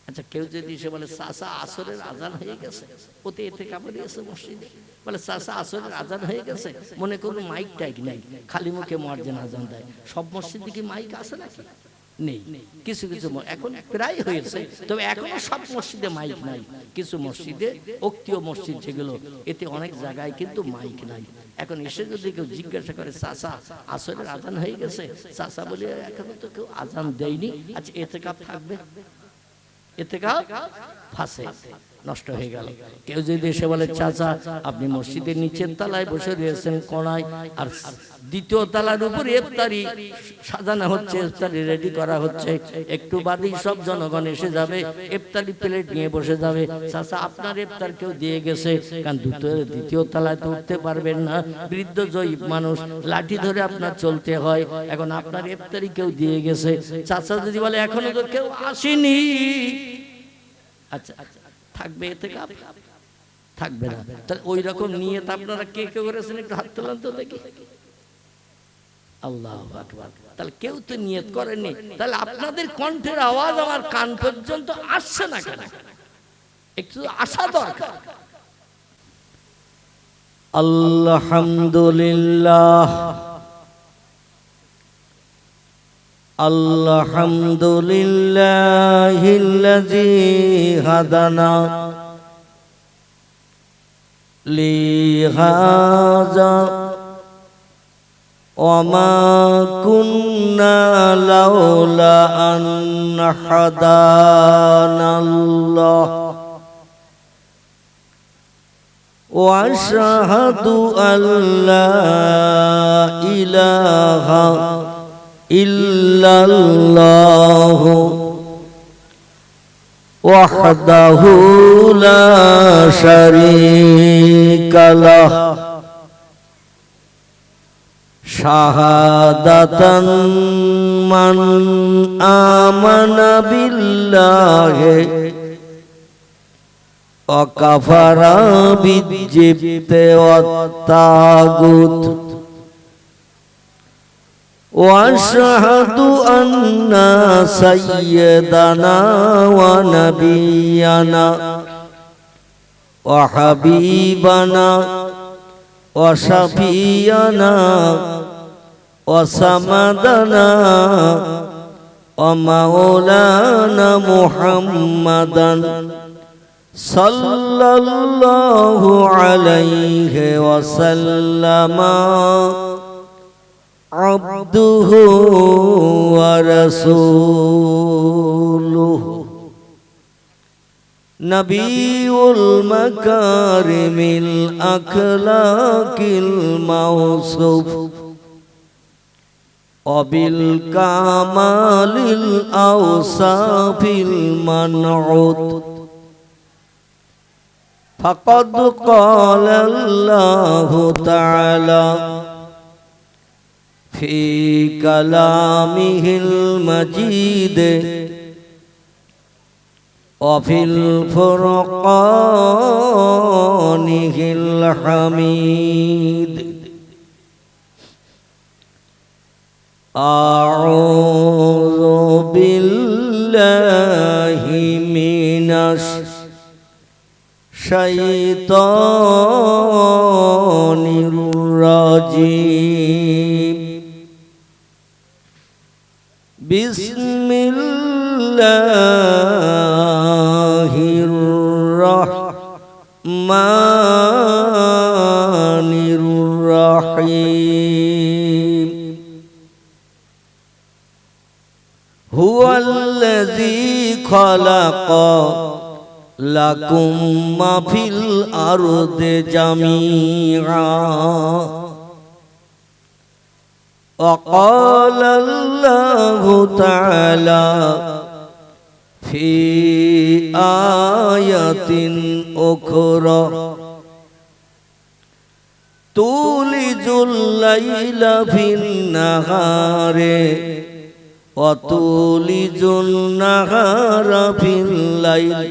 আচ্ছা, কেউ যদি এসে বলে চাচা আসরের আজান হয়ে গেছে, ওতে ইতিকাফে দিয়েছে মসজিদে, বলে চাচা আসরের আজান হয়ে গেছে, মনে করুন মাইক টাইক নেই, খালি মুখে মুয়াজ্জিন আজান দেয়। সব মসজিদে কি মাইক আছে নাকি? নেই। কিছু কিছু এখন প্রায় হয়েছে, তবে এখনো সব মসজিদে মাইক নাই। কিছু মসজিদে, অক্তীয় মসজিদ যেগুলো, এতে অনেক জায়গায় কিন্তু মাইক নাই। এখন এসে যদি কেউ জিজ্ঞাসা করে চাচা আসরের আজান হয়ে গেছে, চাচা বলে এখনো তো কেউ আজান দেয়নি, আচ্ছা ইতিকাফ থাকবে? ইতিকাফ ফাঁসে নষ্ট হয়ে গেল। কেউ যদি এসে বলে চাচা আপনি মসজিদের নিচের তলায় বসে রয়েছেন কোণায়, আর দ্বিতীয় তলার উপর ইফতারি সাজানো হচ্ছে, ইফতারি রেডি করা হচ্ছে, একটু বাদেই সব জনগণ এসে যাবে, ইফতারি প্লেট নিয়ে বসে যাবে, চাচা আপনার ইফতার কেউ দিয়ে গেছে, কারণ দ্বিতীয় তলায় তো উঠতে পারবেন না, বৃদ্ধ জয়ীব মানুষ, লাঠি ধরে আপনার চলতে হয়, এখন আপনার ইফতারি কেউ দিয়ে গেছে। চাচা যদি বলে এখনো তো কেউ আসেনি, আচ্ছা থাকবে ইতিকাফ? থাকবে না। তাহলে ওই রকম নিয়ত আপনারা কে কে করেছেন একটু হাত তোলেন তো দেখি। আল্লাহু আকবার। তাহলে কেউ তো নিয়ত করেনি, তাহলে আপনাদের কণ্ঠের আওয়াজ আমার কান পর্যন্ত আসছে না কেন? একটু আসা দরকার। আলহামদুলিল্লাহ আলহামদুলিল্লাহিল্লাযী হাদানা লিহাযা ওয়া মা কুন্না লাউলা আন হাদানাল্লাহ ওয়া আশহাদু আল্লা ইলাহা ইল্লাল্লাহু ওয়াহদাহু লা শারীকা লাহু শাহাদাতান মান আমানা বিল্লাহি ওয়া কাফারা বিজিবতি ওয়াত তাগুত وأشهد أن سيدنا ونبينا وحبيبنا وشفيعنا وسندنا ومولانا محمدا صلى الله عليه وسلم عبده ورسوله نبي المكارم الأخلاق الموصوف وبالكمال الأوصاف المنعوت فقد قال الله تعالى في كلامه المجيد وفي الفرقانه الحميد أعوذ بالله من الشيطان الرجيم বিসমিল্লাহির রহমানির রহিম হুয়াল্লাযী খালাকা লাকুম মা ফিল আরদি জামিআ وقال الله تعالى في آية أخرى تولج الليل في النهار وتولج النهار في الليل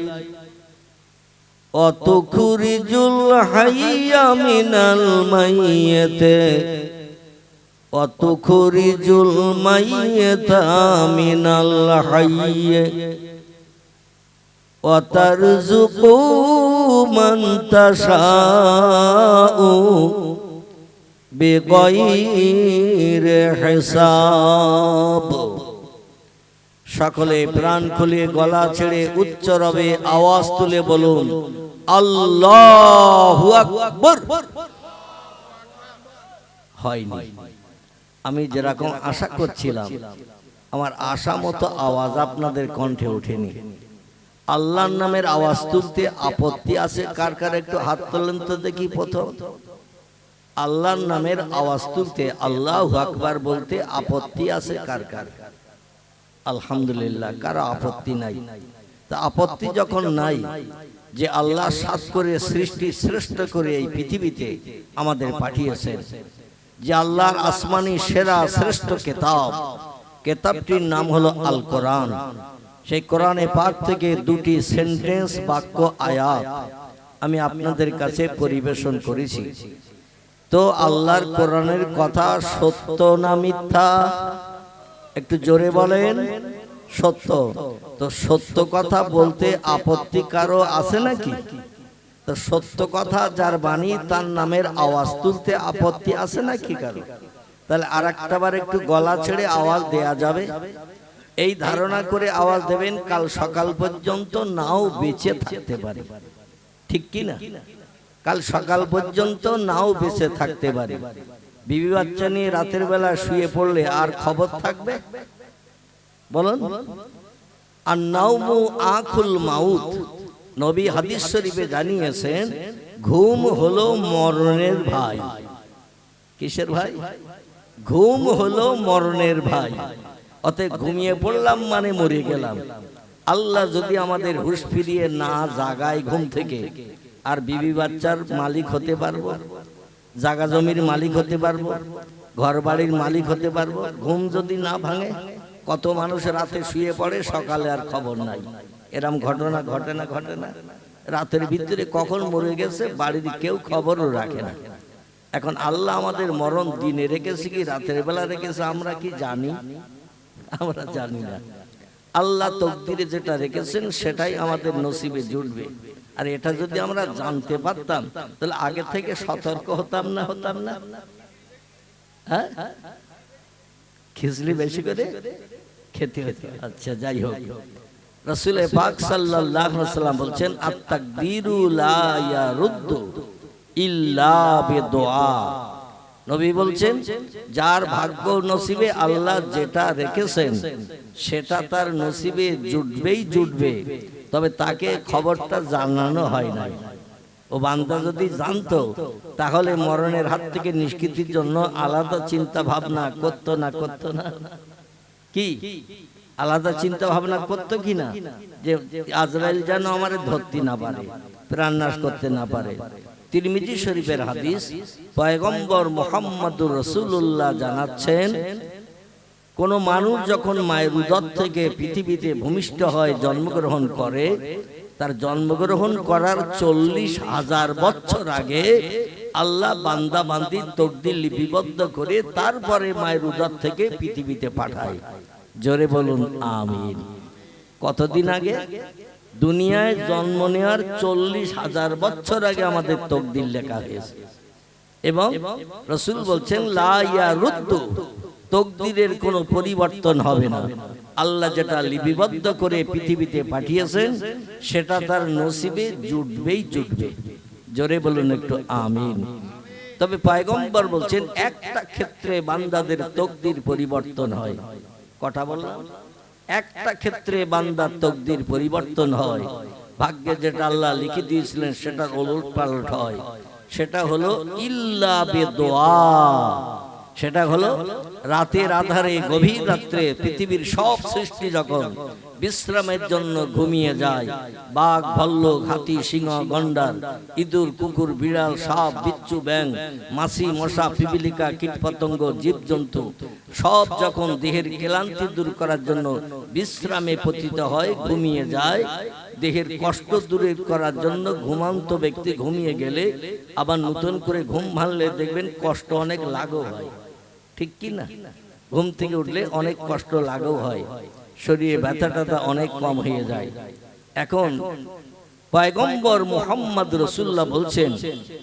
وتخرج الحي من الميت وتخرج الميت من الحي وترزق من تشاء بغير حساب সকলে প্রাণ খুলে গলা ছেড়ে উচ্চ রবে আওয়াজ তুলে বলুন আল্লাহু আকবার। হয়নি, আমি যেরকম আশা করছিলাম আমার আশা মতো আওয়াজ আপনাদের কণ্ঠে ওঠেনি। আল্লাহর নামের আওয়াজ তুলতে আপত্তি আছে কার কার? একটু হাত তোলেন তো দেখি। প্রথম আল্লাহর নামের আওয়াজ তুলতে, আল্লাহু আকবার বলতে আপত্তি আছে কার কার? আলহামদুলিল্লাহ, কারো আপত্তি নাই। তা আপত্তি যখন নাই, যে আল্লাহ সাত করে সৃষ্টি শ্রেষ্ঠ করে এই পৃথিবীতে আমাদের পাঠিয়েছেন, যে আল্লাহর আসমানি সেরা শ্রেষ্ঠ কিতাব, কিতাবটির নাম হলো আল কোরআন। সেই কোরআনে পাক থেকে দুটি সেন্টেন্স, বাক্য, আয়াত আমি আপনাদের কাছে পরিবেশন করেছি। তো আল্লাহর কোরআনের কথা সত্য না মিথ্যা? একটু জোরে বলেন। সত্য। তো সত্য কথা বলতে আপত্তি কারো আছে নাকি? তো সত্য কথা যার বাণী, তার নামের আওয়াজ তুলতে আপত্তি আছে নাকি কারো? তাহলে আর একটা বার একটু গলা ছেড়ে আওয়াজ দেয়া যাবে, এই ধারণা করে আওয়াজ দেবেন। কাল সকাল পর্যন্ত নাও বেঁচে থাকতে পারে, ঠিক কি না? কাল সকাল পর্যন্ত নাও বেঁচে থাকতে পারে। বিবি বাচ্চা নিয়ে রাতের বেলা শুয়ে পড়লে আর খবর থাকবে? বলুন। আর নাওমু আখুল মাউত, নবী হাদিস শরীফে জানিয়েছেন ঘুম হলো মরণের ভাই। কিসের ভাই? ঘুম হলো মরণের ভাই। অতএব ঘুমিয়ে পড়লাম মানে মরে গেলাম। আল্লাহ যদি আমাদের হুঁশ ফিরিয়ে না জাগায় ঘুম থেকে, আর বিবি বাচ্চার মালিক হতে পারবো, জাগা জমির মালিক হতে পারবো, ঘর বাড়ির মালিক হতে পারবো? ঘুম যদি না ভাঙে, কত মানুষ রাতে শুয়ে পড়ে, সকালে আর খবর নাই। এরম ঘটনা ঘটে না? ঘটে না? রাতের ভিতরে কখন মরে গেছে বাড়ির কেউ খবরও রাখে না। এখন আল্লাহ আমাদের মরণ দিনে রেখেছে কি রাতের বেলা রেখেছে আমরা কি জানি? আমরা জানি না। আল্লাহ তকদিরে যেটা রেখেছেন সেটাই আমাদের নসিবে জুটবে। আর এটা যদি আমরা জানতে পারতাম তাহলে আগে থেকে সতর্ক হতাম না? হতাম না? হ্যাঁ, খিচড়ি বেশি করে খেতে হতো। আচ্ছা, যাই হোক, রাসূল পাক সাল্লাল্লাহু আলাইহি ওয়াসাল্লাম বলছেন আত-তাকদীরু লা ইয়ারুদ্দু ইল্লা বিদুআ। নবী বলছেন যার ভাগ্য নসিবে আল্লাহ যেটা রেখেছেন সেটা তার নসিবে জুটবেই জুটবে, তবে তাকে খবরটা জানানো হয় না। ও বান্দা যদি জানতো তাহলে মরণের হাত থেকে নিষ্কৃতির জন্য আলাদা চিন্তা ভাবনা করতো না? করতো না? কি আলাদা চিন্তা ভাবনা করতো কি না? যে আজরাইল যেন আমারে ধরতে না পারে, প্রাণনাশ করতে না পারে। তিরমিজি শরীফের হাদিস, পয়গম্বর মুহাম্মদুর রাসূলুল্লাহ জানাচ্ছেন কোন মানুষ যখন মায়ের উদর থেকে পৃথিবীতে ভূমিষ্ঠ হয়, জন্মগ্রহণ করে, তার জন্মগ্রহণ করার 40,000 বছর আগে আল্লাহ বান্দা বান্দির তকদির লিপিবদ্ধ করে তারপরে মায়ের উদর থেকে পৃথিবীতে পাঠায়। জোরে বলুন আমিন। কতদিন আগে? দুনিয়ায় জন্ম নেওয়ার 40,000 বছর আগে আমাদের তকদির লেখা হয়েছে। এবং রাসূল বলছেন লা ইয়ারুদ্দু, তকদিরের কোনো পরিবর্তন হবে না। আল্লাহ যেটা লিপিবদ্ধ করে পৃথিবীতে পাঠিয়েছেন সেটা তার নসিবে জুটবেই জুটবে। জোরে বলুন একটু আমিন। তবে পয়গম্বর বলছেন একটা ক্ষেত্রে বান্দাদের তকদির পরিবর্তন হয়। কথা বললাম, একটা ক্ষেত্রে বান্দার তকদির পরিবর্তন হয়। ভাগ্যে যেটা আল্লাহ লিখে দিয়েছিলেন সেটা ওলট পালট হয়। সেটা হলো ইল্লা বিদুআ। সেটা হলো রাতের আধারে গভীর রাত্রে পৃথিবীর সব সৃষ্টি যখন বিশ্রামের জন্য ঘুমিয়ে যায়, বাঘ, ভাল্লুক, হাতি, সিংহ, গন্ডার, ইঁদুর, কুকুর, বিড়াল, সাপ, বিচ্ছু, ব্যাঙ, মাছি, মশা, পিপিলিকা, কীটপতঙ্গ, জীবজন্তু সব যখন দেহের ক্লান্তি দূর করার জন্য বিশ্রামে পতিত হয়, ঘুমিয়ে যায়, দেহের কষ্ট দূর করার জন্য ঘুমান্ত ব্যক্তি ঘুমিয়ে গেলে আবার নতুন করে ঘুম ভাঙলে দেখবেন কষ্ট অনেক লাঘব হয়। ঠিক কি না? ঘুম থেকে উঠলে অনেক কষ্ট লাঘব হয়, শরীরে ব্যথা ট্যাথা অনেক কম হয়ে যায়। এখন পয়গম্বর মুহাম্মদ রাসূলুল্লাহ বলছেন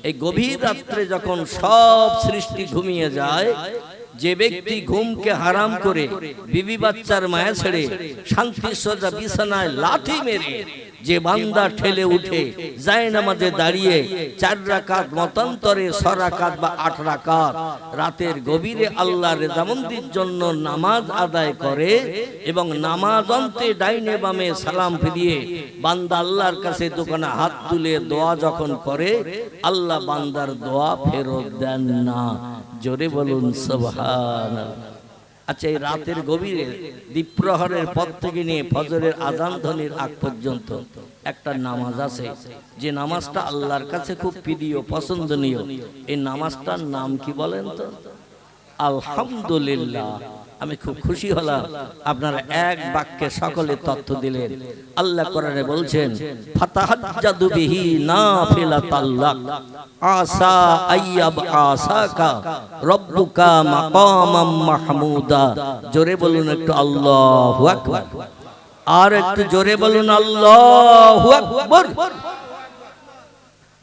এই গভীর রাত্রে যখন সব সৃষ্টি ঘুমিয়ে যায়, যে ব্যক্তি ঘুমকে হারাম করে বিবি বাচ্চার মায়া ছেড়ে শান্তি সোজা বিছানায় লাথি মেরে যে বান্দা ঠেলে উঠে জায়নামাজে দাঁড়িয়ে 4 রাকাত মতান্তরে 6 রাকাত বা 8 রাকাত রাতের গভীরে আল্লাহর রেজামন্দির জন্য নামাজ আদায় করে এবং নামাজ অন্তে ডাইনে বামে সালাম ফিরিয়ে বান্দা আল্লাহর কাছে দোকানে হাত তুলে দোয়া যখন করে, আল্লাহ বান্দার দোয়া ফেরত দেন না। জোরে বলুন সুবহানাল্লাহ। আচ্ছা, এই রাতের গভীরে দ্বীপ্রহরের পর থেকে নিয়ে ফজরের আযান ধ্বনির আগ পর্যন্ত একটা নামাজ আছে, যে নামাজটা আল্লাহর কাছে খুব প্রিয় পছন্দনীয়। এই নামাজটার নাম কি বলেন তো? আলহামদুলিল্লাহ। আমি খুব খুশি হলাম আপনারা এক বাক্যে সকলে তথ্য দিলেন। আল্লাহ কোরআনে বলছেন ফাতাহাজ্জাদু বিহি নাফিলাতাল লাক আসা আইয়াব আসাকা রব্বুকা মাকামাম মাহমুদা। জোরে বলুন একটু আল্লাহু আকবার। আর একটু জোরে বলুন আল্লাহু আকবার।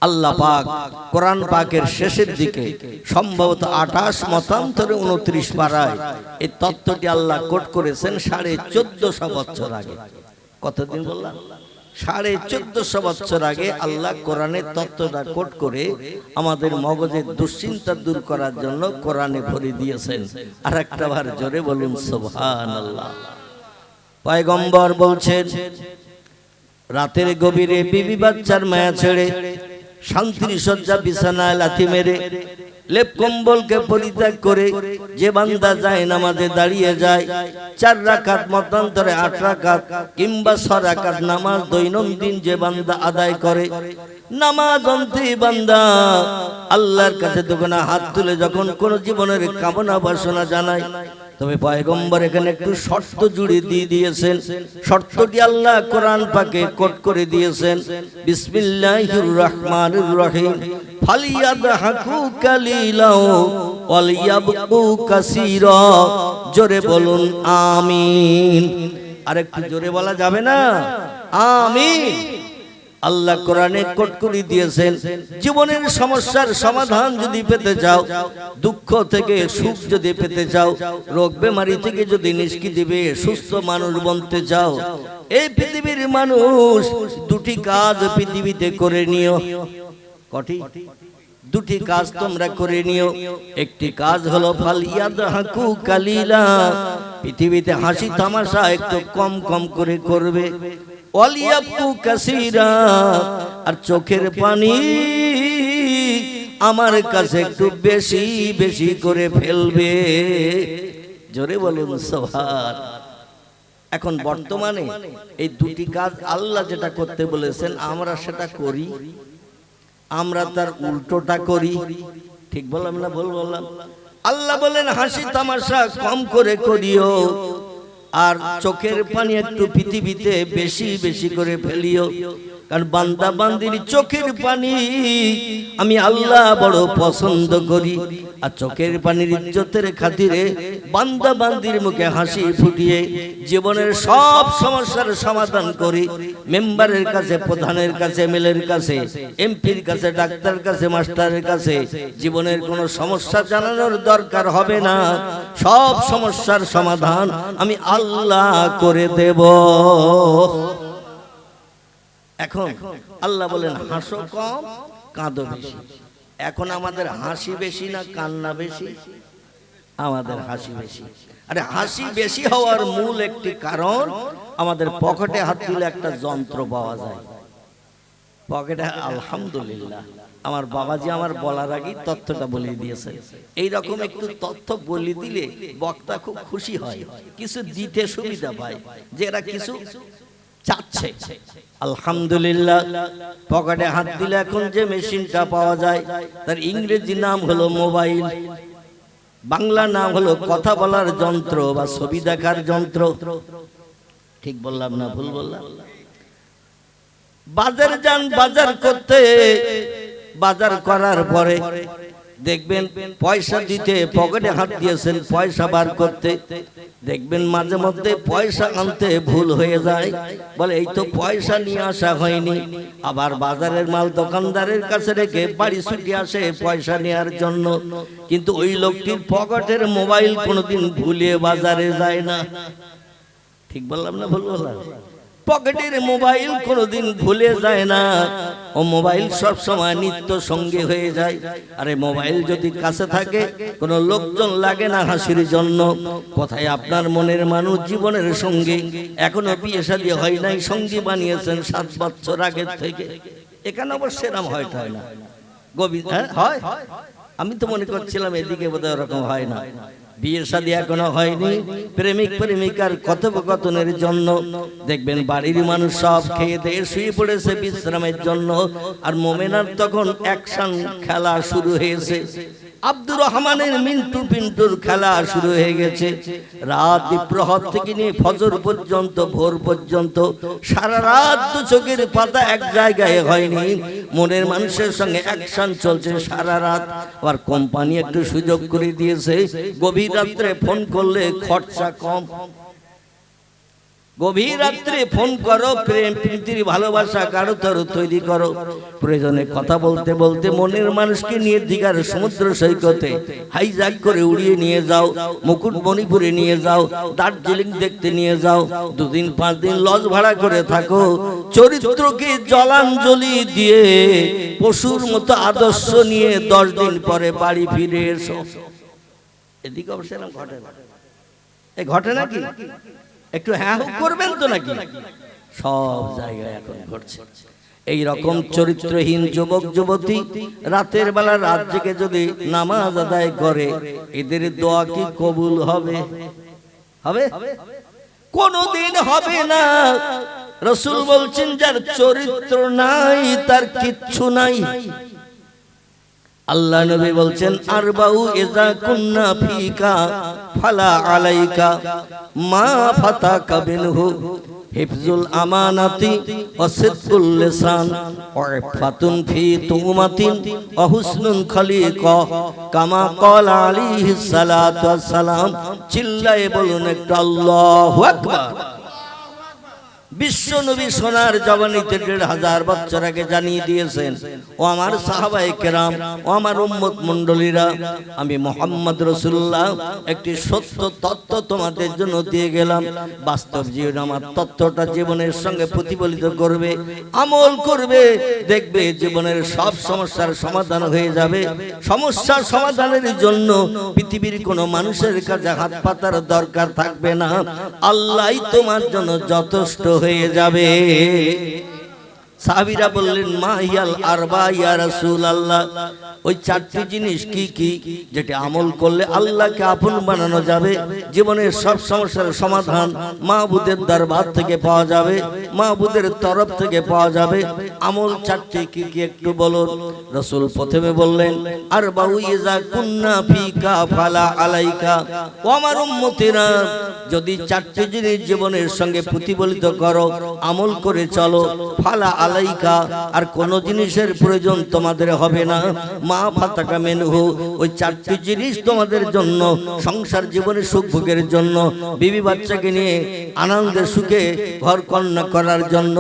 আল্লাহ পাক কোরআন পাকের শেষের দিকে সম্ভবত 28 মতান্তরে 29 পারায় এই তত্ত্বটি আল্লাহ কোট করেছেন 1450 বছর আগে। কতদিন বললাম? 1450 বছর আগে আল্লাহ কোরআনের তত্ত্বটা কোট করে আমাদের মগজের দুশ্চিন্তা দূর করার জন্য কোরআনে ভরে দিয়েছেন। আর একটা বার জোরে বলুন সুবহানাল্লাহ। পয়গম্বর বলছেন রাতের গভীরে বিবি বাচ্চার মায়া ছেড়ে শান্তির শয্যা বিছানায় লাথি মেরে লেপ কম্বলকে পরিত্যাগ করে যে বান্দা যায় নামাজে দাঁড়িয়ে যায়, 4 রাকাত মতান্তরে 8 রাকাত কিংবা 6 রাকাত নামাজ দৈনন্দিন যে বান্দা আদায় করে, নামাজ অন্তে বান্দা আল্লাহর কাছে দোকানে হাত তুলে যখন কোন জীবনের কামনা বাসনা জানায়, তবে পয়গম্বর এখানে একটু শর্ত জুড়ে দিয়ে দিয়েছেন। শর্তটি আল্লাহ কোরআন পাকে কোট করে দিয়েছেন বিসমিল্লাহির রহমানির রহিম ফালিয়াদহাকু কালিলাও ওয়ালিয়াবকু কাসীরা। জোরে বলুন আমিন। আর একটু জোরে বলা যাবে না? আমিন। আল্লাহ কোরআনে কোট করে দিয়েছেন জীবনের সমস্যার সমাধান যদি পেতে চাও, দুঃখ থেকে সুখ যদি পেতে চাও, রোগ বেমারি থেকে যদি নিষ্কৃতি পেয়ে সুস্থ মানুষ বনতে চাও, এই পৃথিবীর মানুষ 2টি কাজ পৃথিবীতে করে নিও। কটি? 2টি কাজ তোমরা করে নিও। একটি কাজ হলো ফালিয়াদহাকু কালিলা, পৃথিবীতে হাসি তামাশা একটু কম কম করে করবে। ওয়ালিয়াবকু কাসীরা, আর চোখের পানি আমার কাছে একটু বেশি বেশি করে ফেলবে। জোরে বলুন সুবহানাল্লাহ। এখন বর্তমানে এই 2টি কাজ আল্লাহ যেটা করতে বলেছেন আমরা সেটা করি, আমরা তার উল্টোটা করি। ঠিক বললাম না? ভুল বললাম? আল্লাহ বলেন হাসি তামাশা কম করে করিও, আর চোখের পানি একটু পৃথিবীতে বেশি বেশি করে ফেলিও। কারণ বান্দা বান্দির চোখের পানি আমি আল্লাহ বড় পছন্দ করি। আর চোখের পানির ইজ্জতের খাতিরে বান্দা বান্দির মুখে হাসি ফুটিয়ে জীবনের সব সমস্যার সমাধান করি। মেম্বারের কাছে, প্রধানের কাছে, এমএলএর কাছে, এমপির কাছে, ডাক্তারের কাছে, মাস্টারের কাছে জীবনের কোনো সমস্যা জানানোর দরকার হবে না। সব সমস্যার সমাধান আমি আল্লাহ করে দেব। এখন আল্লাহ বলেন হাসো কম, কাঁদো বেশি। এখন আমাদের হাসি বেশি না কান্না বেশি? আমাদের হাসি বেশি। আরে হাসি বেশি হওয়ার মূল একটি কারণ, আমাদের পকেটে হাত দিলে একটা যন্ত্র পাওয়া যায়। পকেটে আলহামদুলিল্লাহ, আমার বাবাজি আমার বলার আগেই তথ্যটা বলে দিয়েছে। এইরকম একটু তথ্য বলে দিলে বক্তা খুব খুশি হয়, কিছু দিতে সুবিধা পায়, যে এরা কিছু চাচ্ছে। আলহামদুলিল্লাহ, পকেটে হাত দিলে এখন যে মেশিনটা পাওয়া যায় তার ইংরেজি নাম হলো মোবাইল, বাংলা নাম হলো কথা বলার যন্ত্র বা ছবি দেখার যন্ত্র। ঠিক বললাম না ভুল বললাম? বাজার যান বাজার করতে, বাজার করার পরে দেখবেন পয়সা দিতে পকেটে হাত দিয়েছেন পয়সা বার করতে, দেখবেন মাঝে মধ্যে পয়সা আনতে ভুল হয়ে যায়, বলে এই তো পয়সা নিয়ে আসা হয়নি। আবার বাজারের মাল দোকানদারের কাছে রেখে বাড়ি ছুটে আসে পয়সা নেওয়ার জন্য, কিন্তু ওই লোকটির পকেটের মোবাইল কোনোদিন ভুলে বাজারে যায় না। ঠিক বললাম না ভুল বললাম? পকেটের মোবাইল কোনোদিন ভুলে যায় না, ও মোবাইল সব সময় নিত্য সঙ্গে হয়ে যায়। আরে মোবাইল যদি কাছে থাকে কোনো লোকজন লাগে না হাসির জন্য। কোথায় আপনার মনের মানুষ, জীবনের সঙ্গী, এখনো বিয়ে শাদী হয় নাই, সঙ্গী বানিয়েছেন 7 বছর আগের থেকে। এখানে অবশ্য এরকম হয় না, গোবিন্দ হয়। আমি তো মনে করছিলাম এদিকে বোধহয় ওরকম হয় না। বিয়ে শাদী এখনো হয়নি, প্রেমিক প্রেমিকার কথোপকথনের জন্য দেখবেন বাড়ির মানুষ সব খেয়ে দিয়ে শুয়ে পড়েছে বিশ্রামের জন্য, আর মোমেনার তখন অ্যাকশন খেলা শুরু হয়েছে। আব্দুর রহমানের মিন্টু পিন্টুর খেলা শুরু হয়ে গেছে। রাত প্রহর থেকে নিয়ে ফজর পর্যন্ত, ভোর পর্যন্ত সারা রাত দু চোখের পাতা এক জায়গায় হয়নি। মনের মানুষের সঙ্গে অ্যাকশন চলছে সারা রাত। আর কোম্পানি একটু সুযোগ করে দিয়েছে, গভীর রাত্রে ফোন করলে খরচা কম। গভীর রাত্রে ফোন করো, প্রেম প্রীতির ভালোবাসা কারো তর তৈরি করো। প্রয়োজনে কথা বলতে বলতে মনের মানুষকে নিয়ে দীঘার সমুদ্র সৈকতে হাইজ্যাক করে উড়িয়ে নিয়ে যাও, মুকুটমণিপুরে নিয়ে যাও, দার্জিলিং দেখতে নিয়ে যাও, 2 দিন 5 দিন লজ ভাড়া করে থাকো। চরিত্রকে জলাঞ্জলি দিয়ে পশুর মতো আদর্শ নিয়ে 10 দিন পরে বাড়ি ফিরে এসো। এদিকে অবশ্য ঘটে না, এই ঘটে নাকি? একটু হ্যাঁ করবেন তো নাকি? সব জায়গায় এখন ঘটছে এই রকম চরিত্রহীন যুবক যুবতী রাতের বেলা রাত জেগে যদি নামাজ আদায় করে, এদের দোয়া কি কবুল হবে? হবে? কোনদিন হবে না। রাসূল বলছেন যার চরিত্র নাই তার কিচ্ছু নাই। আল্লাহ নবী বলছেন আরবাউ ইযা কুন্না ফিকা ফালা আলাইকা মা ফাতাকা বিনহু হিফজুল আমানাতি ওয়া সিদকুল লিসান ওয়া ইফাতুন ফি তুমাতিন ওয়া হুসনুন খলিকা কামা ক্বালা আলাইহিস সালাতু ওয়াস সালাম। চিল্লায়ে বলুন একটু আল্লাহু আকবার। বিশ্ব নবী সোনার জবানিতে 1500 বছর আগে জানিয়ে দিয়েছেন, ও আমার সাহাবায়ে কেরাম, ও আমার উম্মত মণ্ডলীরা, আমি মুহাম্মদ রাসূলুল্লাহ একটি সত্য তত্ত্ব তোমাদের জন্য দিয়ে গেলাম। বাস্তব জীবনে আমার তত্ত্বটা জীবনের সঙ্গে প্রতিফলিত করবে, আমল করবে, দেখবে জীবনের সব সমস্যার সমাধান হয়ে যাবে। সমস্যার সমাধানের জন্য পৃথিবীর কোনো মানুষের কাছে হাত পাতার দরকার থাকবে না, আল্লাহই তোমার জন্য যথেষ্ট হয়ে যাবে। সাহাবীরা বললেন মা হিয়াল আরবা ইয়া রাসূলুল্লাহ, ওই 4টি জিনিস কি কি যেটা আমল করলে আল্লাহকে আপন বানানো যাবে, জীবনের সব সমস্যার সমাধান মাহবুদের দরবার থেকে পাওয়া যাবে, মাহবুদের তরফ থেকে পাওয়া যাবে। আমল 4টি কি কি একটু বলুন। রাসূল প্রথমে বললেন আরবাউ ইযা কুন্না ফিকা ফালা আলাইকা, ও আমার উম্মতেরা যদি 4টি জিনিস জীবনের সঙ্গে প্রতিফলিত করো, আমল করে চলো, ফালা আলাইকা, আর কোন জিনিসের প্রয়োজন তোমাদের হবে না। মা ফাতাকা মিনহু, ওই চারটি জিনিস তোমাদের জন্য সংসার জীবনে সুখ ভোগের জন্য, বিবি বাচ্চাকে নিয়ে আনন্দে সুখে ঘর কন্যা করার জন্য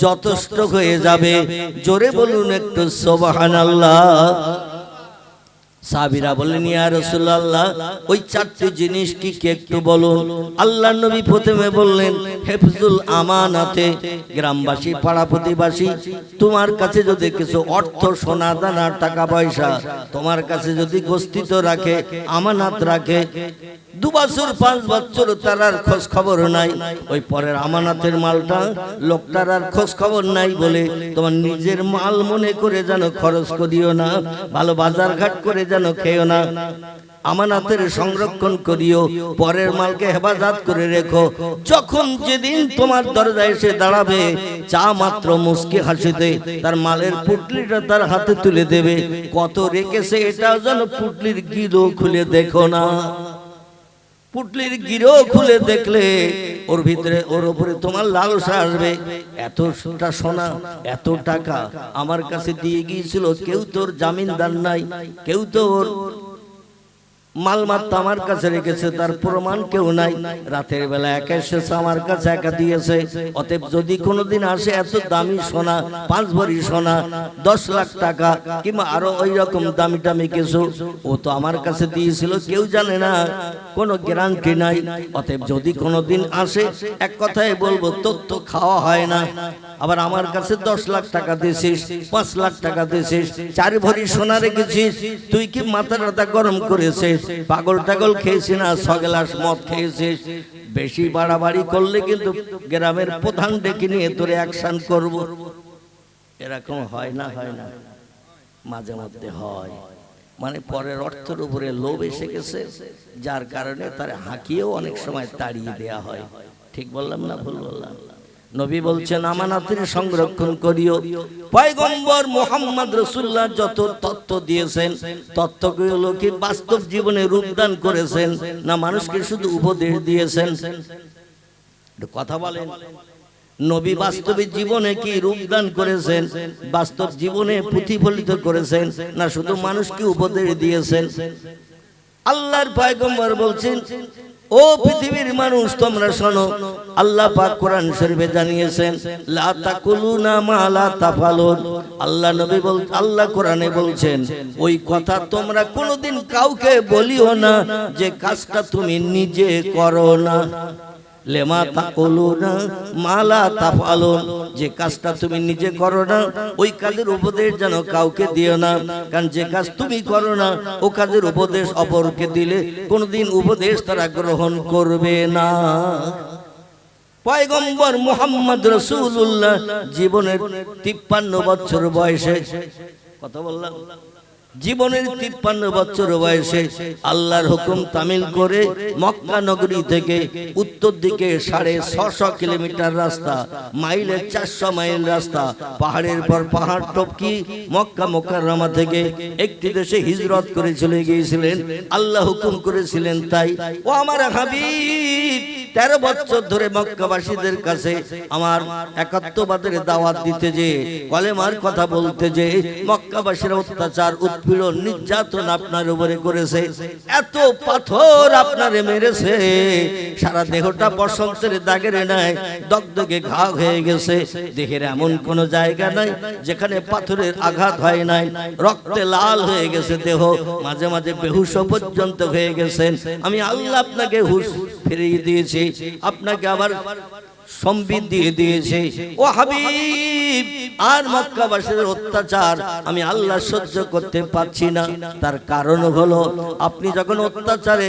যথেষ্ট হয়ে যাবে। জোরে বলুন একটু সুবহানাল্লাহ। সাহাবীরা বললেন, ইয়া রাসূলুল্লাহ, ওই চারটি জিনিস কি একটু বলুন। আল্লাহর নবী প্রথমে বললেন, হিফজুল আমানাতে, গ্রামবাসী পাড়া প্রতিবাসী তোমার কাছে যদি কিছু অর্থ সোনা দানা টাকা পয়সা তোমার কাছে যদি গচ্ছিত রাখে, আমানত রাখে, 2 বছর 5 বছর তার আর খোঁজ খবর নাই, ওই পরের আমানতের মালটা লোকটার আর খোঁজ খবর নাই বলে তোমার নিজের মাল মনে করে যেন খরচ করিও না, ভালো বাজার ঘাট করে যেন খেও না। আমানতের সংরক্ষণ করিও, পরের মালকে হেফাজত করে রেখো। যখন যেদিন তোমার দরজায় এসে দাঁড়াবে, চা মাত্র মুস্কি হাসিতে তার মালের পুটলিটা তার হাতে তুলে দেবে। কত রেখেছে এটা যেন পুটলির গিরো খুলে দেখো না। পুটলির গিরো খুলে দেখলে ওর ভিতরে ওর উপরে তোমার লালসা আসবে। এতটা সোনা এত টাকা আমার কাছে দিয়ে গিয়েছিল, কেউ তোর জামিনদার নাই, কেউ তো ওর মালমাত্তা আমার কাছে রেখেছে, তার প্রমাণ কেউ নাই। রাতের বেলা একা এসেছে আমার কাছে, একা দিয়েছে। অতএব যদি কোনোদিন আসে এত দামি সোনা, 5 ভরি সোনা, 10 লাখ টাকা কিংবা আরো ওই রকম দামি দামি কিছু, ও তো আমার কাছে দিয়েছিল, কেউ জানে না, কোনো গ্যারান্টি নাই। অতএব যদি কোনোদিন আসে, এক কথায় বলবো, তোর তো খাওয়া হয় না। আবার আমার কাছে 10 লাখ টাকা দিয়েছিস, 5 লাখ টাকা দিয়েছিস, 4 ভরি সোনা রেখেছিস, তুই কি মাথা টাথা গরম করেছিস? পাগল টাগল খেয়েছিস না? 6 গ্লাস মদ খেয়েছিস? বেশি বাড়াবাড়ি করলে কিন্তু গ্রামের প্রধান ডেকে নিয়ে তোরে অ্যাকশন করব। এরকম হয় না? হয় না? মাঝে মধ্যে হয়। মানে পরের অর্থের উপরে লোভ এসে গেছে, যার কারণে তার হাঁকিয়েও অনেক সময় তাড়িয়ে দেয়া হয়। ঠিক বললাম না ভুল বললাম? নবী বলছেন, আমানতের সংরক্ষণ করিও। পয়গম্বর মুহাম্মদ রাসূলুল্লাহ যত তত্ত্ব দিয়েছেন, তত্ত্বগুলো কি বাস্তব জীবনে রূপদান করেছেন, না মানুষকে শুধু উপদেশ দিয়েছেন? কথা বলেন। নবী বাস্তবিক জীবনে কি রূপদান করেছেন, বাস্তব জীবনে প্রতিফলিত করেছেন, না শুধু মানুষকে উপদেশ দিয়েছেন? আল্লাহর পয়গম্বর বলছেন, ও পৃথিবীর মানুষ তোমরা শোনো, আল্লাহ পাক কোরআন শরীফে জানিয়েছেন, লা তাকুলুনা মা লা তাফালুন। আল্লাহ নবী আল্লাহ কোরআনে বলছেন, ওই কথা তোমরা কোনোদিন কাউকে বলিও না যে কাজটা তুমি নিজে করো না। লেমা তাকুলুনা মা লা তাফালুন, যে কাজটা তুমি নিজে করো না, ওই কাজের উপদেশ যেন কাউকে দিও না। কারণ যে কাজ তুমি করো না, ও কাজের উপদেশ অপরকে দিলে কোনদিন উপদেশ তারা গ্রহণ করবে না। পয়গম্বর মুহাম্মদ রাসূলুল্লাহ জীবনের 53 বছর বয়সে, কথা বললাম, জীবনের 53 বছর বয়সে আল্লাহর হুকুম তামিল করে মক্কা নগরী থেকে উত্তর দিকে 650 কিলোমিটার রাস্তা, মাইলের 400 মাইল রাস্তা, পাহাড়ের পর পাহাড় টপকি মক্কা মুকাররমা থেকে একটি দেশে হিজরত করে চলে গিয়েছিলেন। আল্লাহ হুকুম করেছিলেন তাই। ও আমার হাবিব, 13 বছর ধরে মক্কাবাসীদের কাছে আমার একাত্মবাদের দাওয়াত দিতে যে, কলেমার কথা বলতে যে, মক্কাবাসীরা অত্যাচার উৎপীড়ন নির্যাতন আপনার উপরে করেছে, এত পাথর আপনারে মেরেছে, সারা দেহটা বসন্তের দাগের নাই দগদগে ঘা হয়ে গেছে। দেহের এমন কোন জায়গা নাই যেখানে পাথরের আঘাত হয় নাই, রক্তে লাল হয়ে গেছে দেহ, মাঝে মাঝে বেহুশ পর্যন্ত হয়ে গেছেন। আমি আল্লাহ আপনাকে হুঁশ ফিরিয়ে দিয়েছি, আপনাকে আবার সম্বিত দিয়ে দিয়েছে। ও হাবিব, আর মক্কাবাসীর অত্যাচার আমি আল্লাহ সহ্য করতে পারছি না। তার কারণ হলো, আপনি যখন অত্যাচারে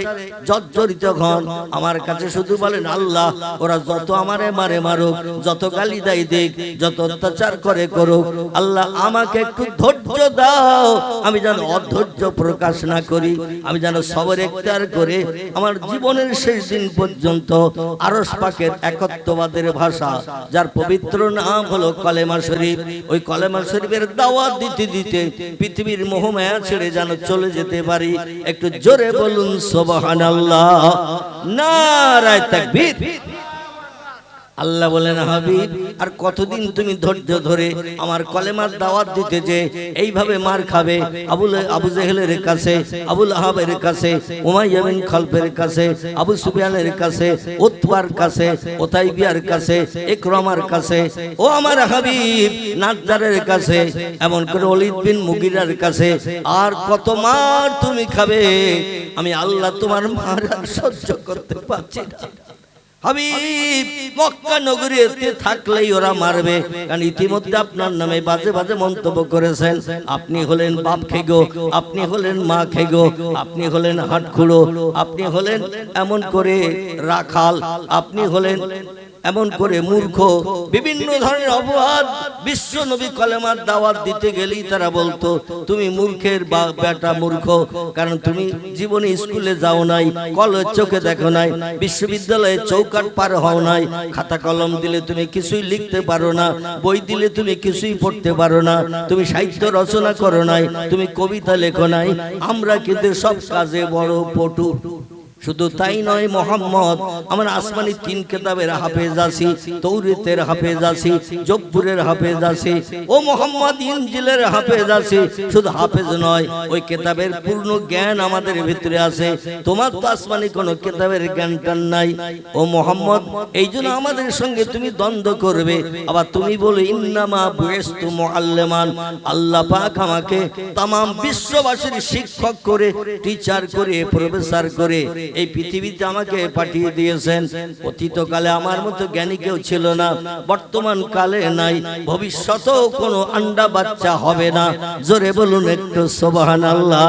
জর্জরিত হন, আমার কাছে শুধু বলেন, আল্লাহ ওরা যত আমারে মারে মারুক, যত গালি দেয় দিক, যত অত্যাচার করে করুক, আল্লাহ আমাকে একটু ধৈর্য দাও, আমি যেন অধৈর্য প্রকাশ না করি, আমি যেন সবর ইখতিয়ার করে আমার জীবনের শেষ দিন পর্যন্ত আরশ পাকের একত্ববাদের ভাষা, যার পবিত্র নাম হলো কলেমা শরীফ, ওই কলেমা শরীফের দাওয়াত দিতে দিতে পৃথিবীর মোহমায়া ছেড়ে যেন চলে যেতে পারি। একটু জোরে বলুন সুবহানাল্লাহ, নারায়ে তাকবীর। আল্লাহ বলেন হাবিব আর কতদিন তুমি ধৈর্য ধরে আমার কলেমার দাওয়াত দিতে যে এইভাবে মার খাবে আবু জেহেলের কাছে, আবুল আহাবের কাছে, উমাইয়া বিন খালফের কাছে, আবু সুফিয়ানের কাছে, উতবার কাছে, উতাইবিয়ার কাছে, ইকরামার কাছে, ও আমার হাবিব নাজ্জারের কাছে, এমন করে ওলীদ বিন মুগিরার কাছে, আর কত মার তুমি খাবে? আমি আল্লাহ তোমার মার সহ্য করতে পারছি না। হাবিব মক্কা নগরীতে থাকলেই ওরা মারবে, কারণ ইতিমধ্যে আপনার নামে বাজে বাজে মন্তব্য করেছেন। আপনি হলেন বাপ খেগো, আপনি হলেন মা খেগো, আপনি হলেন হাটখুড়ো, আপনি হলেন এমন করে রাখাল, আপনি হলেন এমন করে মূর্খ, বিভিন্ন ধরনের অপবাদ। বিশ্ব নবী কলেমার দাওয়াত দিতে গেলেই তারা বলতো তুমি মূর্খের বেটা মূর্খ, কারণ তুমি জীবনে স্কুলে যাও নাই, কলেজ চোখে দেখো নাই, বিশ্ববিদ্যালয়ে চৌকাট পার হও নাই, খাতা কলম দিলে তুমি কিছুই লিখতে পারো না, বই দিলে তুমি কিছুই পড়তে পারো না, তুমি সাহিত্য রচনা করো নাই, তুমি কবিতা লেখো নাই, আমরা কিন্তু সব কাজে বড় পটু। শুধু তাই নয়, মোহাম্মদ আমার আসমানি 3 কিতাবের হাফেজ আছি, তৌরাতের হাফেজ আছি, জব্বুরের হাফেজ আছি, ও মোহাম্মদ ইনজিলের হাফেজ আছি। শুধু হাফেজ নয়, ওই কিতাবের পূর্ণ জ্ঞান আমাদের ভিতরে আছে। তোমার তো আসমানি কোনো কিতাবের জ্ঞানটান নাই। ও মোহাম্মদ, এই জন্য আমাদের সঙ্গে তুমি দ্বন্দ্ব করবে, আবার তুমি বলে ইন্নামা বুইস্তু মুআল্লিমান, আল্লাহ পাক আমাকে तमाम বিশ্ববাসীর শিক্ষক করে, টিচার করে, প্রফেসর করে এই পৃথিবীতে আমাকে পাঠিয়ে দিয়েছেন। অতীতকালে আমার মতো জ্ঞানী কেউ ছিল না, বর্তমান কালে নাই, ভবিষ্যতেও কোনো আন্ডা বাচ্চা হবে না। জোরে বলুন একটু সুবহানাল্লাহ।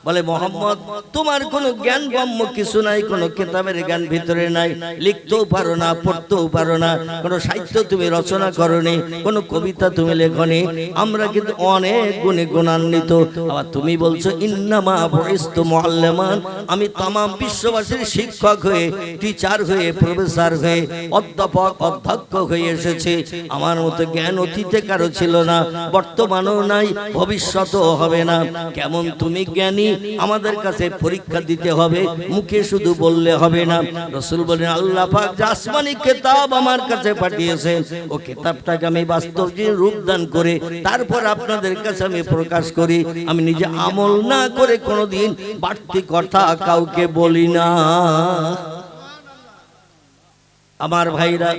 বলে মোহাম্মদ তোমার কোনো জ্ঞান গম্য কিছু নাই, কোনো কিতাবের জ্ঞান ভিতরে নাই, লিখতেও পারো না, পড়তেও পারো না, কোনো সাহিত্য তুমি রচনা করনি, কোনো কবিতা তুমি লেখনি, আমরা কিন্তু অনেক গুণে গুণান্বিত। আবার তুমি বলছো ইন্নামা বুইস্তু মুআল্লিমান, আমি तमाम বিশ্ববাসীর শিক্ষক হয়ে, টিচার হয়ে, প্রফেসর হয়ে, অধ্যাপক অধ্যক্ষ হয়ে এসেছি। আমার মতো জ্ঞান অতীতে কারো ছিল না, বর্তমানেও নাই, ভবিষ্যতেও হবে না। কেমন তুমি জ্ঞানী, আমাদের কাছে পরীক্ষা দিতে হবে, মুখে শুধু বললে হবে না। রাসূল বলেন আল্লাহ পাক যে আসমানি কিতাব আমার কাছে পাঠিয়েছেন, ও কিতাবটাকে আমি বাস্তব রূপ দান করে তারপর আপনাদের কাছে আমি প্রকাশ করি। আমি নিজে আমল না করে কোনোদিন বাড়তি কথা কাউকে বলি না। আমার ভাইরা,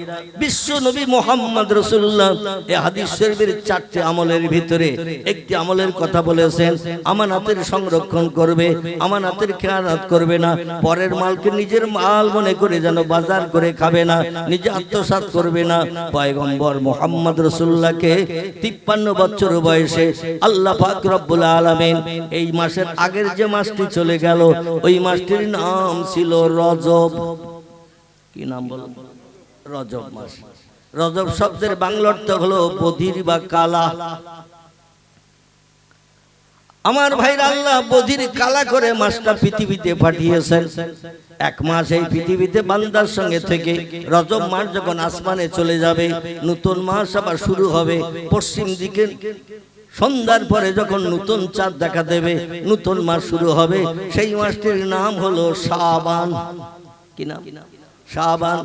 বিশ্ব নবী মোহাম্মদ রাসূলুল্লাহ এই হাদিস শরীফের 4টি আমলের ভিতরে একটি আমলের কথা বলেছেন, আমানতের সংরক্ষণ করবে, আমানতের খেয়ানত করবে না, পরের মালকে নিজের মাল মনে করে যেন বাজার করে খাবে না, নিজে আত্মসাৎ করবে না। পয়গম্বর মোহাম্মদ রাসূলুল্লাহকে 53 বছর বয়সে আল্লাহ পাক রব্বুল আলামিন এই মাসের আগের যে মাসটি চলে গেল, ওই মাসটির নাম ছিল রজব। কি নাম বল? রজব মাস। রজব শব্দের বাংলা অর্থ হলো বধির বা কালা। আমার ভাইরা, আল্লাহ বধির কালা করে মাসটা পৃথিবীতে পাঠিয়েছেন। 1 মাস এই পৃথিবীতে বান্দার সঙ্গে থেকে রজব মাস যখন আসমানে চলে যাবে, নতুন মাস আবার শুরু হবে। পশ্চিম দিকে সন্ধ্যার পরে যখন নতুন চাঁদ দেখা দেবে, নতুন মাস শুরু হবে। সেই মাসটির নাম হলো শাবান। কি নাম? শাবান।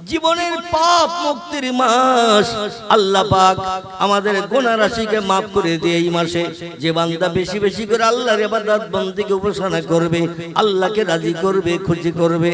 জীবনের পাপ মুক্তির মাস। আল্লাহ পাক আমাদের গুনাহ রাশিকে maaf করে দিয়ে এই মাসে যে বান্দা বেশি বেশি করে আল্লাহর ইবাদত বন্দেগী উপাসনা করবে, আল্লাহকে রাজি করবে, খুশি করবে,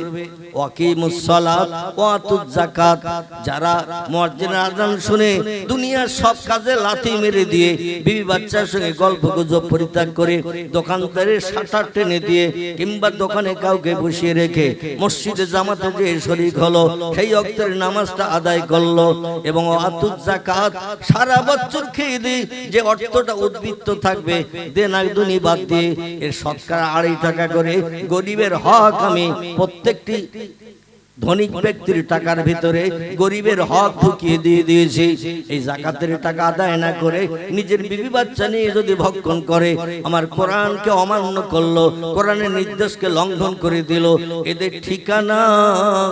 ওয়াকিমুস সালাত ওয়া আতুজ যাকাত, যারা মুয়াজ্জিনের আযান শুনে দুনিয়ার সব কাজে লাথি মেরে দিয়ে বিবি বাচ্চার সঙ্গে গল্প গুজব পরিত্যাগ করে দোকানদারের শাটার টেনে দিয়ে কিংবা দোকানে কাউকে বসিয়ে রেখে মসজিদে জামাতে যে শরীক হলো, সেই ওয়াক্তের নামাজটা আদায় করলো এবং আতুজ যাকাত সারা বছর খেয়ে দিয়ে যে অর্থটা উদ্বৃত্ত থাকবে দেনাদুনি বাদ দিয়ে এর শতকরা 2.5 টাকা করে গরিবের হক আমি প্রত্যেকটি ধনিক ব্যক্তির টাকার ভিতরে গরিবের হক ঢুকিয়ে দিয়ে দিয়েছি। এই যাকাতের টাকা আদায় না করে নিজের বিবি বাচ্চা নিয়ে যদি ভক্ষণ করে, আমার কোরআনকে অমান্য করলো, কোরআনের নির্দেশকে লঙ্ঘন করে দিল, এদের ঠিকানা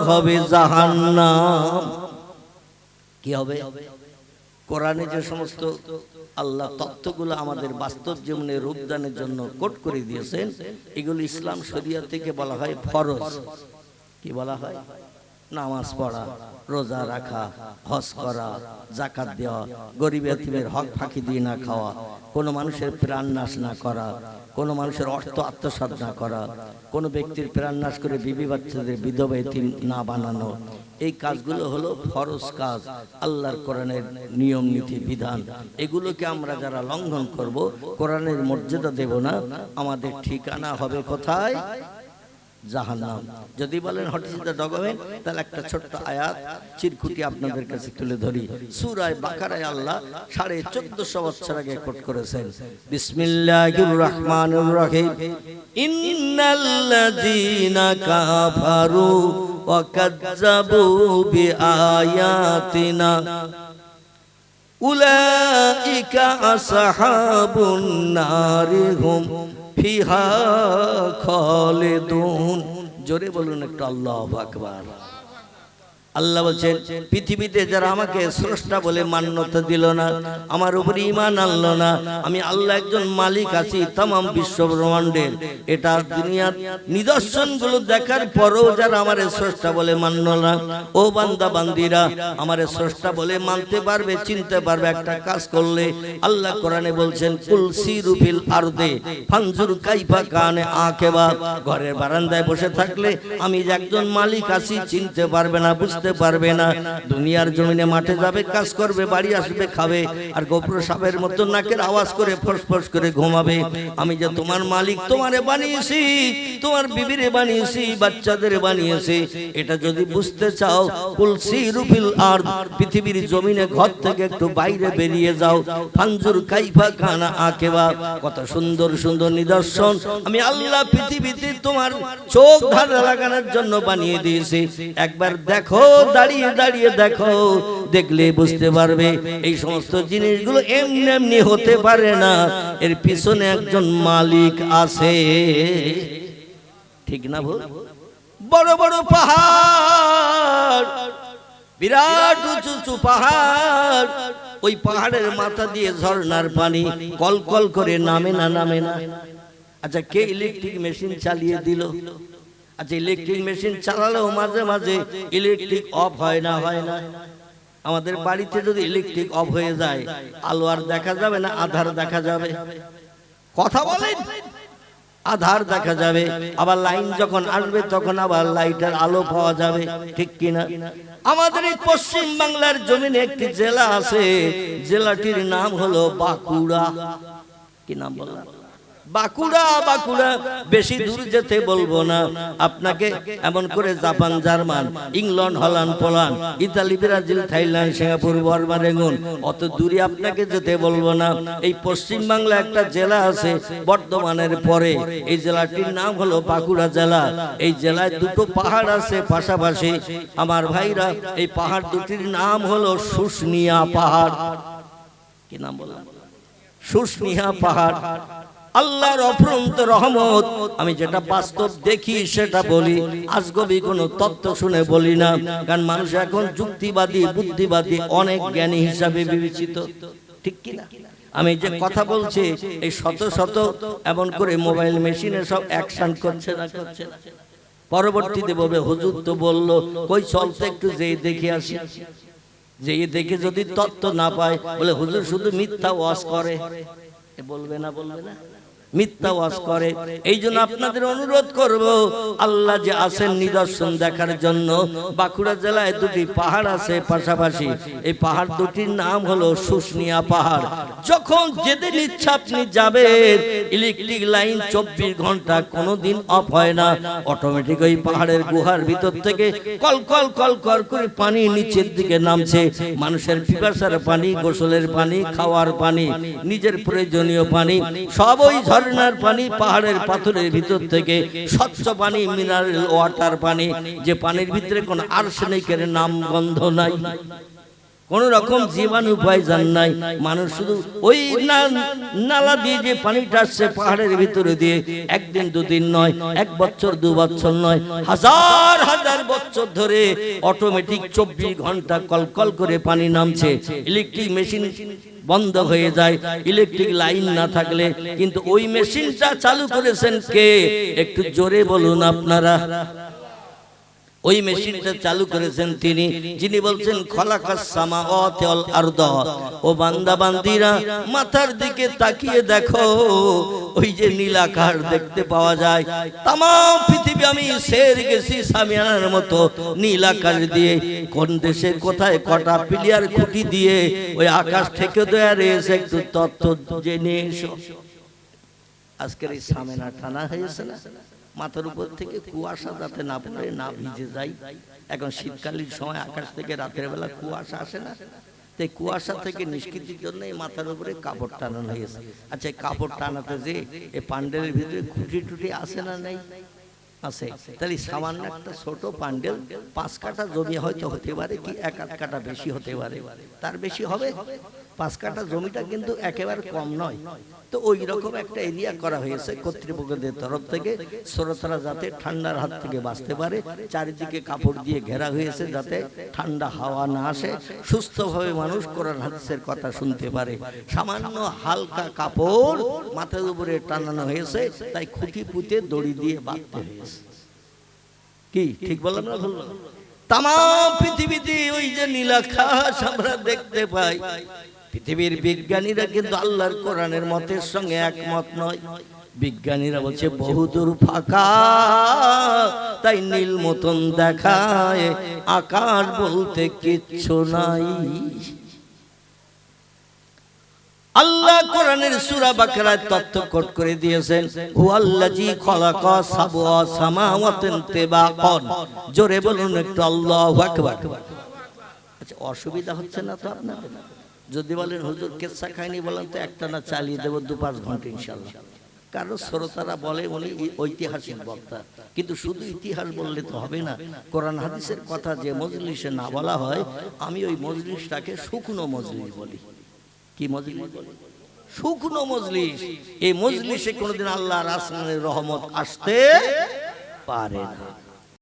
হবে জাহান্নাম। কি হবে? কোরআনে যে সমস্ত আল্লাহ তত্ত্বগুলো আমাদের বাস্তব জীবনে রূপদানের জন্য কোট করে দিয়েছেন, এগুলো ইসলাম শরিয়া থেকে বলা হয় ফরজ। কি বলা হয়? নামাজ পড়া, রোজা রাখা, হজ করা, যাকাত দেওয়া, গরিব এতিমের হক ফাঁকি দিয়ে না খাওয়া, কোনো মানুষের প্রাণ নাশ না করা, কোনো মানুষের অর্থ আত্মসাৎ না করা, কোনো ব্যক্তির প্রাণ নাশ করে বিবি বাচ্চাদের বিধবা এতিম না বানানো, এই কাজগুলো হলো ফরজ কাজ, আল্লাহর কোরআনের নিয়ম নীতি বিধান। এগুলোকে আমরা যারা লঙ্ঘন করব, কোরআনের মর্যাদা দেব না, আমাদের ঠিকানা হবে কোথায়? জাহান্নাম। যদি বলেন হোয়াট ইজ দ্য ডকুমেন্ট, তাহলে একটা ছোট্ট আয়াত চিরকুটি আপনাদের কাছে তুলে ধরি। সূরা বাকারায় আল্লাহ 1450 বছর আগে কোট করেছেন, বিসমিল্লাহির রহমানির রহিম, ইন্নাল্লাযীনা কাফারু ওয়া কাযযাবু বিআয়াতিনা উলাইকা আসহাবুন নারি হুম ফিহা খালিদুন। জোরে বলুন একটু আল্লাহু আকবার। আল্লাহ বলছেন, পৃথিবীতে যারা আমাকে স্রষ্টা বলে মান্যতা দিল না, আমার উপরে ঈমান আনলো না, আমি আল্লাহ একজন মালিক আছি तमाम বিশ্ব ব্রহ্মাণ্ডের, এটা দুনিয়ার নিদর্শনগুলো দেখার পরেও যারা আমার স্রষ্টা বলে মানল না, ও বান্দা বান্দিরা, আমার স্রষ্টা বলে মানতে পারবে, চিনতে পারবে একটা কাজ করলে। আল্লাহ কোরআনে বলছেন, কুল সিরু ফিল আরদে ফানজুর কাইফা কানে আকিবা। ঘরের বারান্দায় বসে থাকলে আমি যে একজন মালিক আছি চিনতে পারবে না, বুঝতে পারবে না। দুনিয়ার জমিনে মাঠে যাবে, কাজ করবে, বাড়ি আসবে, খাবে, আর গোপ্র সাপের মতো নাকের আওয়াজ করে ফসফস করে ঘুমাবে। আমি যে তোমার মালিক, তোমারে বানিয়েছি, তোমার বিবিরে বানিয়েছি, বাচ্চাদের বানিয়েছি, এটা যদি বুঝতে চাও, কুল সিরু ফিল আরদ, পৃথিবীর জমিনে ঘর থেকে একটু বাইরে বেরিয়ে যাও, ফানজুর কাইফা কানা আকিবা। কত সুন্দর সুন্দর নিদর্শন আমি আল্লাহ পৃথিবীতে তোমার চোখ ধাঁধা লাগানোর জন্য বানিয়ে দিয়েছি। একবার দেখো, দাঁড়িয়ে দাঁড়িয়ে দেখো, দেখলে বুঝতে পারবে এই সমস্ত জিনিসগুলো এমনি এমনি হতে পারে না, এর পিছনে একজন মালিক আছে। ঠিক না ভুল? বড় বড় পাহাড়, বিরাট উঁচু উঁচু পাহাড়, ওই পাহাড়ের মাথা দিয়ে ঝর্ণার পানি কল কল করে নামে না, নামে না। আচ্ছা, কে ইলেকট্রিক মেশিন চালিয়ে দিল? আচ্ছা, ইলেকট্রিক মেশিন চালালেও মাঝে মাঝে ইলেকট্রিক অফ হয় না, হয় না? আমাদের বাড়িতে যদি ইলেকট্রিক অফ হয়ে যায়, আলো আর দেখা যাবে না, আধার দেখা যাবে। কথা বলেন, আধার দেখা যাবে। আবার লাইন যখন আসবে তখন আবার লাইটের আলো পাওয়া যাবে, ঠিক কিনা? আমাদের এই পশ্চিম বাংলার জমিনে একটি জেলা আছে, জেলাটির নাম হলো বাঁকুড়া। কি নাম বললাম? বাঁকুড়া। বাঁকুড়া বেশি দূর যেতে বলবো না আপনাকে, এমন করে Japan, German, England, Holland, Poland, Italy, Brazil, Thailand, Singapore, Burma, Rangoon, অত দূরে আপনাকে যেতে বলবো না। এই পশ্চিম বাংলা একটা জেলা আছে বর্ধমানের পরে, এই জেলাটির নাম হলো বাঁকুড়া জেলা। এই জেলায় দুটো পাহাড় আছে পাশাপাশি। আমার ভাইরা, এই পাহাড় দুটির নাম হলো শুশুনিয়া পাহাড়। কি নাম বললাম? শুশুনিয়া পাহাড়। আল্লাহর অফুরন্ত রহমত। আমি যেটা বাস্তব দেখি সেটা বলি, আজগবি কোনো তত্ত্ব শুনে বলি না, কারণ মানুষ এখন যুক্তিবাদী, বুদ্ধিবাদী, অনেক জ্ঞানী হিসাবে বিবেচিত, ঠিক কিনা? আমি যে কথা বলছি, এই শত শত এমন করে মোবাইল মেশিনে সব অ্যাকশন করছে না, করছে না। পরবর্তীতে বলবে, হুজুর তো বললো, কই চলতে একটু যেই দেখে আসি। যেই দেখে যদি তত্ত্ব না পায়, বলে হুজুর শুধু মিথ্যা ওয়াজ করে। বলবে না, বলবে না, মিথ্যা ওয়াজ করে। এই জন্য আপনাদের অনুরোধ করব, আল্লাহ যে আছেন নিদর্শন দেখার জন্য। বাঁকুড়া জেলায় দুটি পাহাড় আছে পাশাপাশি, এই পাহাড় দুটির নাম হলো শুশুনিয়া পাহাড়। যখন যেদিন ইচ্ছা আপনি যাবেন, ইলেকট্রিক লাইন 24 ঘন্টা কোনোদিন অফ হয় না, অটোমেটিক ওই পাহাড়ের গুহার ভিতর থেকে কল কল কল কল করে পানি নিচের দিকে নামছে। মানুষের পিপাসার পানি, গোসলের পানি, খাওয়ার পানি, নিজের প্রয়োজনীয় পানি, সব ওই ঝর্ণার পানি, পাহাড়ের পাথরের ভিতর থেকে স্বচ্ছ পানি, মিনারেল ওয়াটার পানি, যে পানির ভিতরে কোনো আর্সেনিকের নাম গন্ধ নাই, কোন রকম জীবাণু পয়জন নাই। মানুষ শুধু ওই নালা দিয়ে যে পানিটা আসছে পাহাড়ের ভিতরে দিয়ে, একদিন দুদিন নয়, 1 বছর 2 বছর নয়, হাজার হাজার বছর ধরে অটোমেটিক 24 ঘন্টা কলকল করে পানি নামছে। ইলেকট্রিক মেশিন বন্ধ হয়ে যায় ইলেকট্রিক লাইন না থাকলে, কিন্তু ওই মেশিনটা চালু করেছেন কে? একটু জোরে বলুন আপনারা। ওই মেশিনটা চালু করেছেন তিনি, যিনি বলছেন খলাকাস সামাওয়াতি ওয়াল আরদ। ও বান্দা বান্দিরা, মাথার দিকে তাকিয়ে দেখো, ওই যে নীল আকাশ দেখতে পাওয়া যায়। তাম পৃথিবী আমি সের গেছি সামিয়ানার মতো নীল আকাশ দিয়ে। কোন দেশে কোথায় কটা প্লেয়ার খুঁটি দিয়ে ওই আকাশ থেকে দয়ারে এসে একটু তত্ত্ব জেনে এসো। আজকের এই সামেনা টানা হয়েছে না, মাথার উপর থেকে কুয়াশা যাতে না পড়ে, না ভিজে যায়। এখন শীতকালীন সময় আকাশ থেকে রাতের বেলা কুয়াশা আসে না, তাই কুয়াশা থেকে নিষ্কৃতির জন্য এই মাথার উপরে কাপড় টানানো হয়েছে। আচ্ছা, এই কাপড় টানাতে যে এই পান্ডেলের ভিতরে খুঁটি টুটি আসে না? নাই, আছে। তাহলে সামান্য একটা ছোট পান্ডেল 5 কাঠা জমি হয়তো হতে পারে, কি 1 কাঠা বেশি হতে পারে, তার বেশি হবে। 5 কাঠা জমিটা কিন্তু একেবারে কম নয়। তো ওই রকম একটা এরিয়া করা হয়েছে কর্তৃপক্ষদের তরফ থেকে, শ্রোতারা যাতে ঠান্ডার হাত থেকে বাঁচতে পারে। চারিদিকে কাপড় দিয়ে ঘেরা হয়েছে যাতে ঠান্ডা হাওয়া না আসে, সুস্থভাবে মানুষ কোরআন হাদিসের কথা শুনতে পারে। সামান্য হালকা কাপড় মাথার উপরে টানানো হয়েছে, তাই খুঁটি পুঁতে দড়ি দিয়ে বাঁধতে হয়েছে। কি ঠিক বললাম না? ভুল বললাম? তাম পৃথিবীতে ওই যে নীল আকাশ আমরা দেখতে পাই, পৃথিবীর বিজ্ঞানীরা কিন্তু আল্লাহর কোরআনের মতের সঙ্গে একমত নয়। বিজ্ঞানীরা বলছে বহুদূর ফাঁকা, তাই নীল মতন দেখায়, আকাশ বলতে কিচ্ছু নাই। আল্লাহ কোরআনের সূরা বাকারায় তথ্য কোট করে দিয়েছেন, হুয়াল্লাযী খালাকা সাবআ সামাওয়াতিন তিবাকান। জোরে বলুন একটু আল্লাহু আকবার। আচ্ছা, অসুবিধা হচ্ছে না তো আপনাদের? যদি বলেন হুজুর কেচ্ছা খাইনি, বলেন তো একটা না চালিয়ে দেব 2-5 ঘন্টা ইনশাআল্লাহ। কারণ শ্রোতারা বলে উনি ঐতিহাসিক বক্তা, কিন্তু শুধু ইতিহাস বললে তো হবে না। কোরআন হাদিসের কথা যে মজলিসে না বলা হয়, আমি ওই মজলিসটাকে শুকনো মজলিস বলি। কি মজলিস বলি? শুকনো মজলিস। এই মজলিসে কোনোদিন আল্লাহর আসমানের রহমত আসতে পারে না।